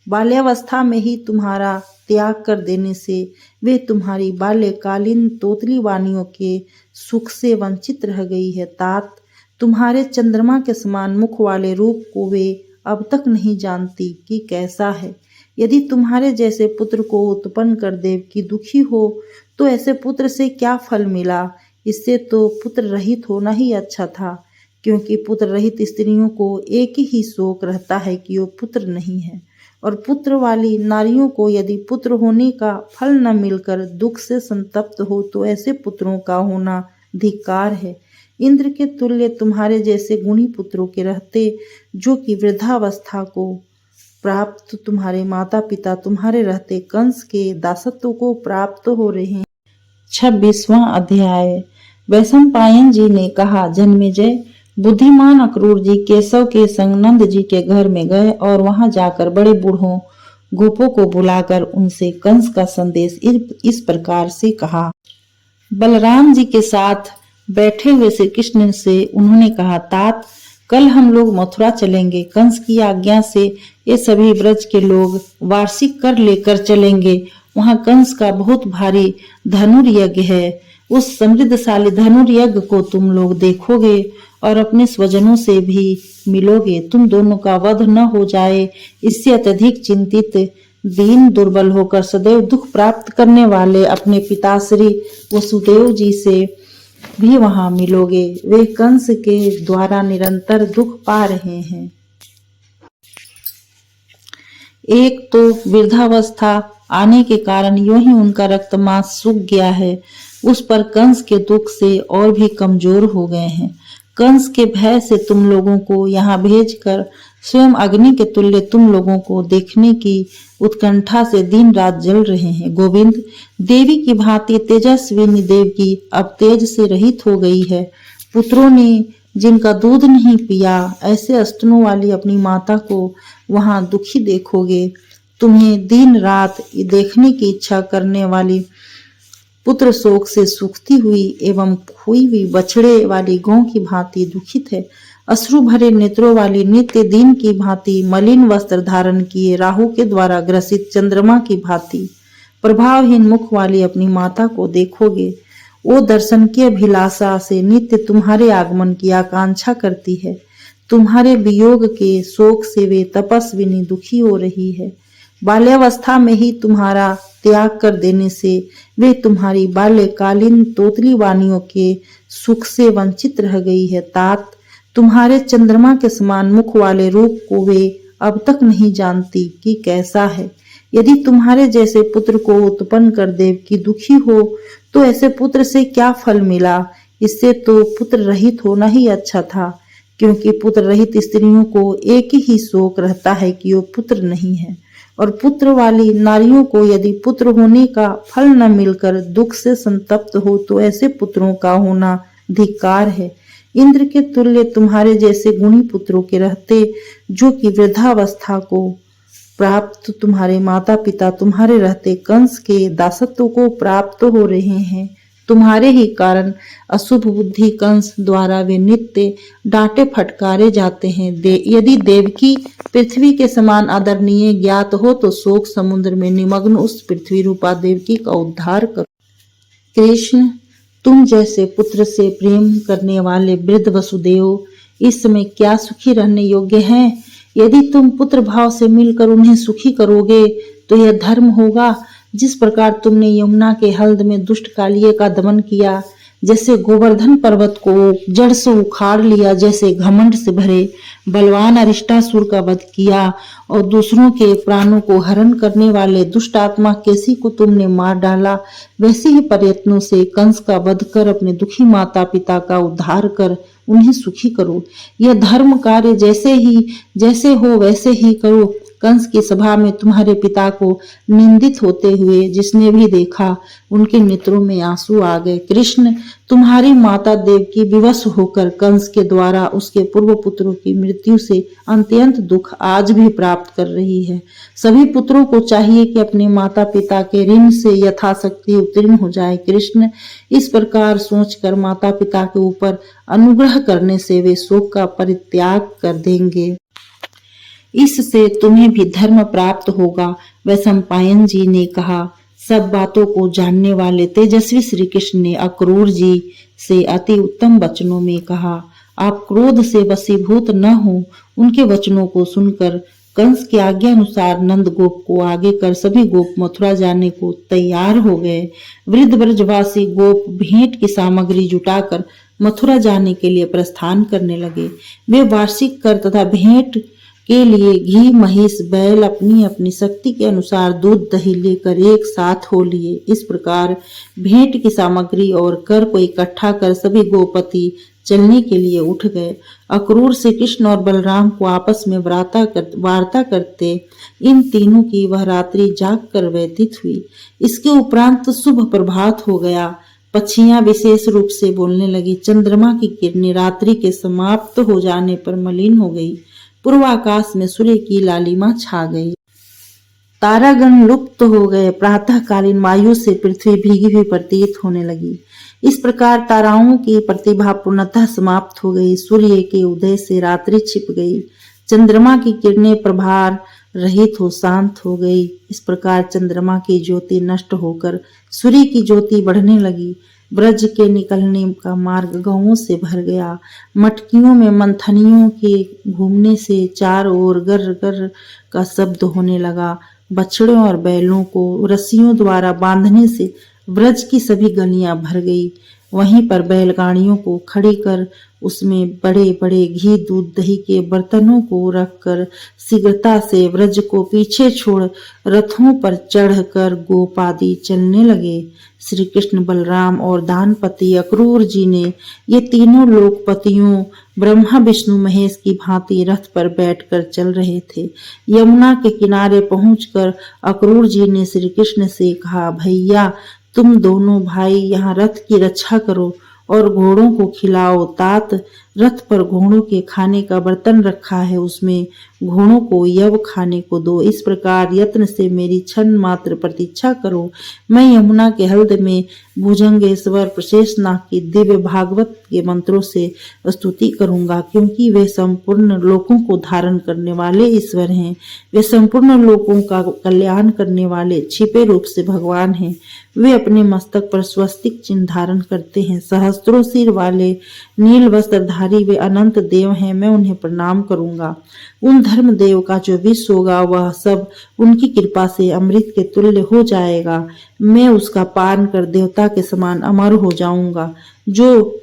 बाल्यावस्था में ही तुम्हारा त्याग कर देने से वे तुम्हारी बाल्यकालीन तोतली वानियों के सुख से वंचित रह गई है। तात, तुम्हारे चंद्रमा के समान मुख वाले रूप को वे अब तक नहीं जानती कि कैसा है। यदि तुम्हारे जैसे पुत्र को उत्पन्न कर देव की दुखी हो तो ऐसे पुत्र से क्या फल मिला। इससे तो पुत्र रहित होना ही अच्छा था, क्योंकि पुत्र रहित स्त्रियों को एक ही शोक रहता है कि वो पुत्र नहीं है, और पुत्र वाली नारियों को यदि पुत्र होने का फल न मिलकर दुख से संतप्त हो तो ऐसे पुत्रों का होना धिक्कार है। इंद्र के तुल्य तुम्हारे जैसे गुणी पुत्रों के रहते, जो कि वृद्धावस्था को प्राप्त तुम्हारे माता पिता तुम्हारे रहते कंस के दासत्व को प्राप्त हो रहे हैं। 26वां अध्याय। वैशंपायन जी ने कहा, जन्मेजय, बुद्धिमान अक्रूर जी केशव के संग नंद जी के घर में गए और वहां जाकर बड़े बूढ़ों गोपों को बुलाकर उनसे कंस का संदेश इस प्रकार से कहा। बलराम जी के साथ बैठे हुए श्री कृष्ण से उन्होंने कहा, तात, कल हम लोग मथुरा चलेंगे। कंस की आज्ञा से ये सभी व्रज के लोग वार्षिक कर लेकर चलेंगे। वहां कंस का बहुत भारी धनुर्यज्ञ है। उस समृद्धशाली धनुर्यज्ञ को तुम लोग देखोगे और अपने स्वजनों से भी मिलोगे। तुम दोनों का वध न हो जाए, इससे अत्यधिक चिंतित, दीन दुर्बल होकर सदैव दुख प्राप्त करने वाले अपने पिताश्री वसुदेव जी से भी वहां मिलोगे। वे कंस के द्वारा निरंतर दुख पा रहे हैं। एक तो वृद्धावस्था आने के कारण यूं ही उनका रक्तमांस सूख गया है, उस पर कंस के दुख से और भी कमजोर हो गए हैं। कंस के भय से तुम लोगों को यहाँ भेजकर स्वयं अग्नि के तुल्य तुम लोगों को देखने की उत्कंठा से दिन रात जल रहे हैं। गोविंद, देवी की भांति तेजस्विनी देवकी अब तेज से रहित हो गई है। पुत्रों ने जिनका दूध नहीं पिया, ऐसे स्तनों वाली अपनी माता को वहां दुखी देखोगे। तुम्हें दिन रात देखने की इच्छा करने वाली पुत्र शोक से सूखती हुई एवं खोई हुई बछड़े वाली गौ की भांति दुखित है। अश्रु भरे नेत्रों वाली नित्य दिन की भांति मलिन वस्त्र धारण किए राहु के द्वारा ग्रसित चंद्रमा की भांति प्रभावहीन मुख वाली अपनी माता को देखोगे। वो दर्शन की अभिलाषा से नित्य तुम्हारे आगमन की आकांक्षा करती है। तुम्हारे वियोग के शोक से वे तपस्विनी दुखी हो रही है। बाल्यावस्था में ही तुम्हारा त्याग कर देने से वे तुम्हारी बाल्यकालीन तोतली वानियों के सुख से वंचित रह गई है। तात, तुम्हारे चंद्रमा के समान मुख वाले रूप को वे अब तक नहीं जानती कि कैसा है। यदि तुम्हारे जैसे पुत्र को उत्पन्न कर देव की दुखी हो तो ऐसे पुत्र से क्या फल मिला। इससे तो पुत्र रहित होना ही अच्छा था, क्योंकि पुत्र रहित स्त्रियों को एक ही शोक रहता है कि वो पुत्र नहीं है, और पुत्र वाली नारियों को यदि पुत्र होने का फल न मिलकर दुख से संतप्त हो तो ऐसे पुत्रों का होना धिक्कार है। इंद्र के तुल्य तुम्हारे जैसे गुणी पुत्रों के रहते, जो कि वृद्धावस्था को प्राप्त तुम्हारे माता पिता तुम्हारे रहते कंस के दासत्व को प्राप्त हो रहे हैं, तुम्हारे ही कारण अशुभ बुद्धि कंस द्वारा वे नित्य डांटे फटकारे जाते हैं। यदि देवकी पृथ्वी के समान आदरणीय ज्ञात हो तो शोक समुद्र में निमग्न उस पृथ्वी रूपा देवकी का उद्धार करो। कृष्ण, तुम जैसे पुत्र से प्रेम करने वाले वृद्ध वसुदेव इस समय क्या सुखी रहने योग्य हैं? यदि तुम पुत्र भाव से मिलकर उन्हें सुखी करोगे तो यह धर्म होगा। जिस प्रकार तुमने यमुना के हल्द में दुष्ट कालिये का दमन किया, जैसे गोवर्धन पर्वत को जड़ से उखाड़ लिया, जैसे घमंड से भरे बलवान अरिष्टासुर का वध किया और दूसरों के प्राणों को हरण करने वाले दुष्ट आत्मा केसी को तुमने मार डाला, वैसे ही प्रयत्नों से कंस का वध कर अपने दुखी माता पिता का उद्धार कर उन्हें सुखी करो। यह धर्म कार्य जैसे हो वैसे ही करो। कंस की सभा में तुम्हारे पिता को निंदित होते हुए जिसने भी देखा, उनके नेत्रों में आंसू आ गए। कृष्ण, तुम्हारी माता देवकी विवश होकर कंस के द्वारा उसके पूर्व पुत्रों की मृत्यु से अत्यंत दुख आज भी प्राप्त कर रही है। सभी पुत्रों को चाहिए कि अपने माता पिता के ऋण से यथाशक्ति उत्तीर्ण हो जाए। कृष्ण, इस प्रकार सोचकर माता पिता के ऊपर अनुग्रह करने से वे शोक का परित्याग कर देंगे। इससे तुम्हें भी धर्म प्राप्त होगा। वैशंपायन जी ने कहा। सब बातों को जानने वाले तेजस्वी श्री कृष्ण ने अक्रूर जी से अति उत्तम वचनों में कहा, आप क्रोध से वशीभूत न हो। उनके वचनों को सुनकर कंस की आज्ञा अनुसार नंद गोप को आगे कर सभी गोप मथुरा जाने को तैयार हो गए। वृद्ध ब्रजवासी गोप भेंट की सामग्री जुटाकर मथुरा जाने के लिए प्रस्थान करने लगे। वे वार्षिक कर तथा भेंट के लिए घी, महिष, बैल अपनी अपनी शक्ति के अनुसार दूध दही लेकर एक साथ हो लिए। इस प्रकार भेंट की सामग्री और कर को इकट्ठा कर सभी गोपति चलने के लिए उठ गए। अक्रूर से कृष्ण और बलराम को आपस में वार्ता करते इन तीनों की वह रात्रि जाग कर व्यतीत हुई। इसके उपरांत शुभ प्रभात हो गया। पक्षियां विशेष रूप से बोलने लगी। चंद्रमा की किरणें रात्रि के समाप्त हो जाने पर मलिन हो गई। पूर्वाकाश में सूर्य की लालिमा छा गई। तारागण लुप्त हो गए। प्रातःकालीन वायु से पृथ्वी भीगी हुई प्रतीत होने लगी। इस प्रकार ताराओं की प्रतिभा पूर्णतः समाप्त हो गई। सूर्य के उदय से रात्रि छिप गई। चंद्रमा की किरणें प्रभार रहित हो शांत हो गई। इस प्रकार चंद्रमा की ज्योति नष्ट होकर सूर्य की ज्योति बढ़ने लगी। ब्रज के निकलने का मार्ग गांवों से भर गया। मटकियों में मंथनियों के घूमने से चारों ओर गर गर का शब्द होने लगा। बछड़ों और बैलों को रस्सियों द्वारा बांधने से ब्रज की सभी गलियां भर गई। वहीं पर बैलगाड़ियों को खड़ी कर उसमें बड़े बड़े घी, दूध, दही के बर्तनों को रखकर शीघ्रता से ब्रज को पीछे छोड़ रथों पर चढ़कर गोपादी चलने लगे। श्री कृष्ण, बलराम और दानपति अक्रूर जी ने ये तीनों लोकपतियों ब्रह्मा, विष्णु, महेश की भांति रथ पर बैठकर चल रहे थे। यमुना के किनारे पहुंचकर अक्रूर जी ने श्री कृष्ण से कहा, भैया तुम दोनों भाई यहाँ रथ की रक्षा करो और घोड़ों को खिलाओ। तात, रथ पर घोड़ों के खाने का बर्तन रखा है, उसमें घोड़ों को यव खाने को दो। इस प्रकार यत्न से मेरी क्षण मात्र प्रतीक्षा करो। मैं यमुना के हल्द में भुजंगेश्वर प्रशेषनाग की दिव्य भागवत के मंत्रों से स्तुति करूंगा, क्योंकि वे संपूर्ण लोकों को धारण करने वाले ईश्वर हैं। वे संपूर्ण लोकों का कल्याण करने वाले छिपे रूप से भगवान हैं। वे अपने मस्तक पर स्वस्तिक चिन्ह धारण करते हैं। सहस्त्रों सिर वाले नील वस्त्रधारी वे अनंत देव हैं। मैं उन्हें प्रणाम करूंगा। उन धर्म देव का जो विष होगा वह सब उनकी कृपा से अमृत के तुल्य हो जाएगा। मैं उसका पान कर देवता के समान अमर हो जाऊंगा। जो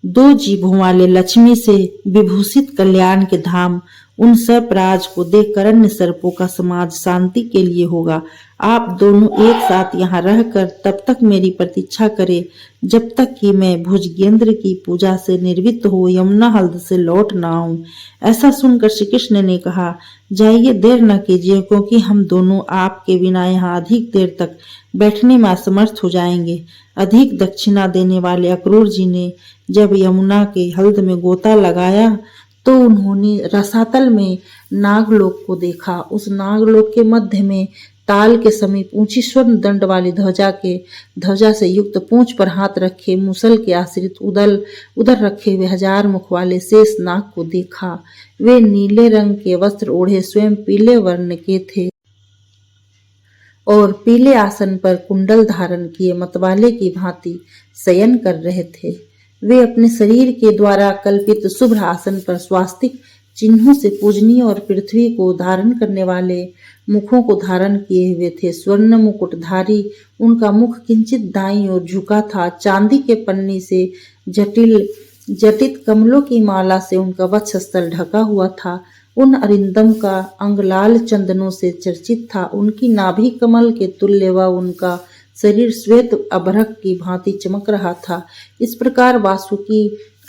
दो जीभों वाले लक्ष्मी से विभूषित कल्याण के धाम उन सर्पराज को देखकर अन्य सर्पों का समाज शांति के लिए होगा। आप दोनों एक साथ यहाँ रहकर तब तक मेरी प्रतीक्षा करें जब तक कि मैं भुजगेंद्र की पूजा से निर्वृत्त हो यमुना हल्द से लौट ना आऊं। ऐसा सुनकर श्री कृष्ण ने कहा, जाइए, देर न कीजिए, क्योंकि हम दोनों आपके बिना यहाँ अधिक देर तक बैठने में असमर्थ हो जाएंगे। अधिक दक्षिणा देने वाले अक्रूर जी ने जब यमुना के हल्द में गोता लगाया तो उन्होंने रसातल में नागलोक को देखा। उस नागलोक के मध्य में ताल के समीप ऊंची स्वर्ण दंड वाली ध्वजा से युक्त पूंछ पर हाथ रखे मुसल के आश्रित उधर रखे हुए 1000 मुख वाले शेष नाग को देखा। वे नीले रंग के वस्त्र ओढ़े स्वयं पीले वर्ण के थे और पीले आसन पर कुंडल धारण किए मतवाले की भांति शयन कर रहे थे। वे अपने शरीर के द्वारा कल्पित शुभ्र आसन पर स्वास्तिक चिन्हों से पूजनीय और पृथ्वी को धारण करने वाले मुखों को धारण किए हुए थे। स्वर्ण मुकुटधारी उनका मुख किंचित दाईं ओर झुका था। चांदी के पन्नी से जटित कमलों की माला से उनका वक्षस्थल ढका हुआ था। उन अरिंदम का अंग लाल चंदनों से चर्चित था। उनकी नाभि कमल के तुल्य व उनका शरीर श्वेत अभ्रक की भांति चमक रहा था। इस प्रकार वासुकी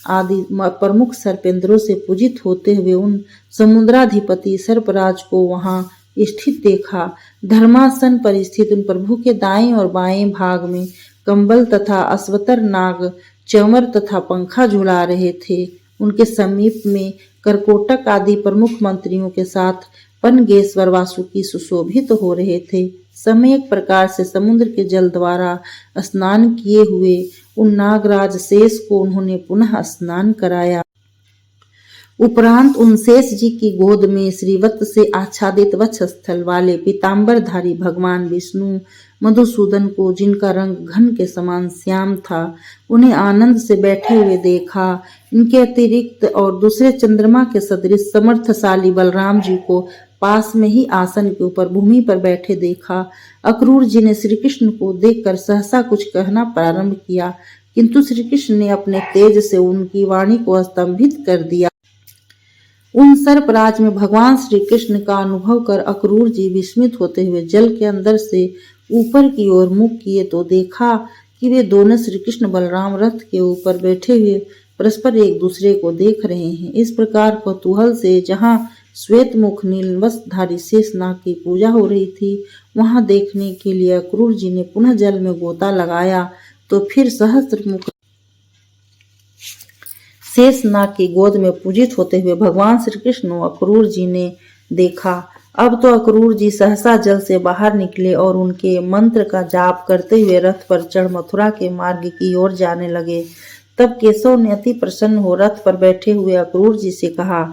आदि प्रमुख सर्पेंद्रों से पूजित होते हुए उन समुद्राधिपति सर्पराज को वहां स्थित देखा। धर्मासन पर स्थित उन प्रभु के दाएं और बाएं भाग में कंबल तथा अश्वतर नाग चंवर तथा पंखा झुला रहे थे। उनके समीप में करकोटक आदि प्रमुख मंत्रियों के साथ पनगेश्वर वासुकी सुशोभित हो रहे थे। समय एक प्रकार से समुद्र के जल द्वारा स्नान किए हुए उन नागराज शेष को उन्होंने पुनः स्नान कराया। उपरांत उन शेष जी की गोद में श्रीवत्स से आच्छादित वक्षस्थल वाले पीताम्बरधारी भगवान विष्णु मधुसूदन को, जिनका रंग घन के समान श्याम था, उन्हें आनंद से बैठे हुए देखा। इनके अतिरिक्त और दूसरे चंद्रमा के सदृश समर्थशाली बलराम जी को पास में ही आसन के ऊपर भूमि पर बैठे देखा। अक्रूर जी ने श्री कृष्ण को देखकर सहसा कुछ कहना प्रारंभ किया, किंतु श्री कृष्ण ने अपने तेज से उनकी वाणी को स्तंभित कर दिया। उन सर्पराज में भगवान श्री कृष्ण का अनुभव कर अक्रूर जी विस्मित होते हुए जल के अंदर से ऊपर की ओर मुख किए तो देखा कि वे दोनों श्री कृष्ण बलराम रथ के ऊपर बैठे हुए परस्पर एक दूसरे को देख रहे हैं। इस प्रकार कौतूहल से जहाँ श्वेत मुख नील वस्त्रधारी शेष नाग की पूजा हो रही थी, वहां देखने के लिए अक्रूर जी ने पुनः जल में गोता लगाया तो फिर सहस्त्र मुख शेष नाग की गोद में पूजित होते हुए भगवान श्री कृष्ण अक्रूर जी ने देखा। अब तो अक्रूर जी सहसा जल से बाहर निकले और उनके मंत्र का जाप करते हुए रथ पर चढ़ मथुरा के मार्ग की ओर जाने लगे। तब केशव ने अति प्रसन्न हो रथ पर बैठे हुए अक्रूर जी से कहा,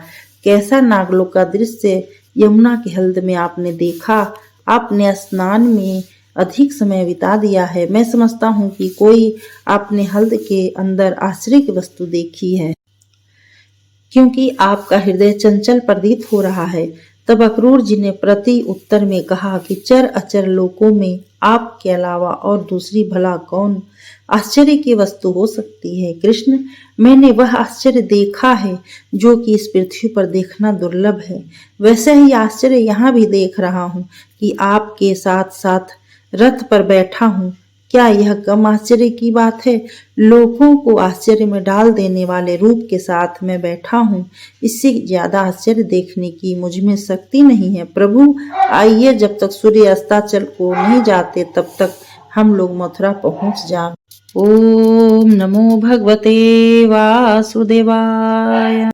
कैसा नागलोक का दृश्य यमुना के हल्द में आपने देखा? आपने स्नान में अधिक समय बिता दिया है। मैं समझता हूँ कि कोई आपने हल्द के अंदर आश्चर्य की वस्तु देखी है, क्योंकि आपका हृदय चंचल प्रतीत हो रहा है। तब अक्रूर जी ने प्रति उत्तर में कहा कि चर अचर लोकों में आपके अलावा और दूसरी भला कौन आश्चर्य की वस्तु हो सकती है? कृष्ण, मैंने वह आश्चर्य देखा है जो कि इस पृथ्वी पर देखना दुर्लभ है। वैसे ही आश्चर्य यहाँ भी देख रहा हूँ कि आपके साथ साथ रथ पर बैठा हूँ। क्या यह कम आश्चर्य की बात है? लोगों को आश्चर्य में डाल देने वाले रूप के साथ मैं बैठा हूँ। इससे ज्यादा आश्चर्य देखने की मुझ में शक्ति नहीं है। प्रभु, आइए, जब तक सूर्य अस्ताचल को नहीं जाते तब तक हम लोग मथुरा पहुंच जाएं। ओम नमो भगवते वासुदेवाय।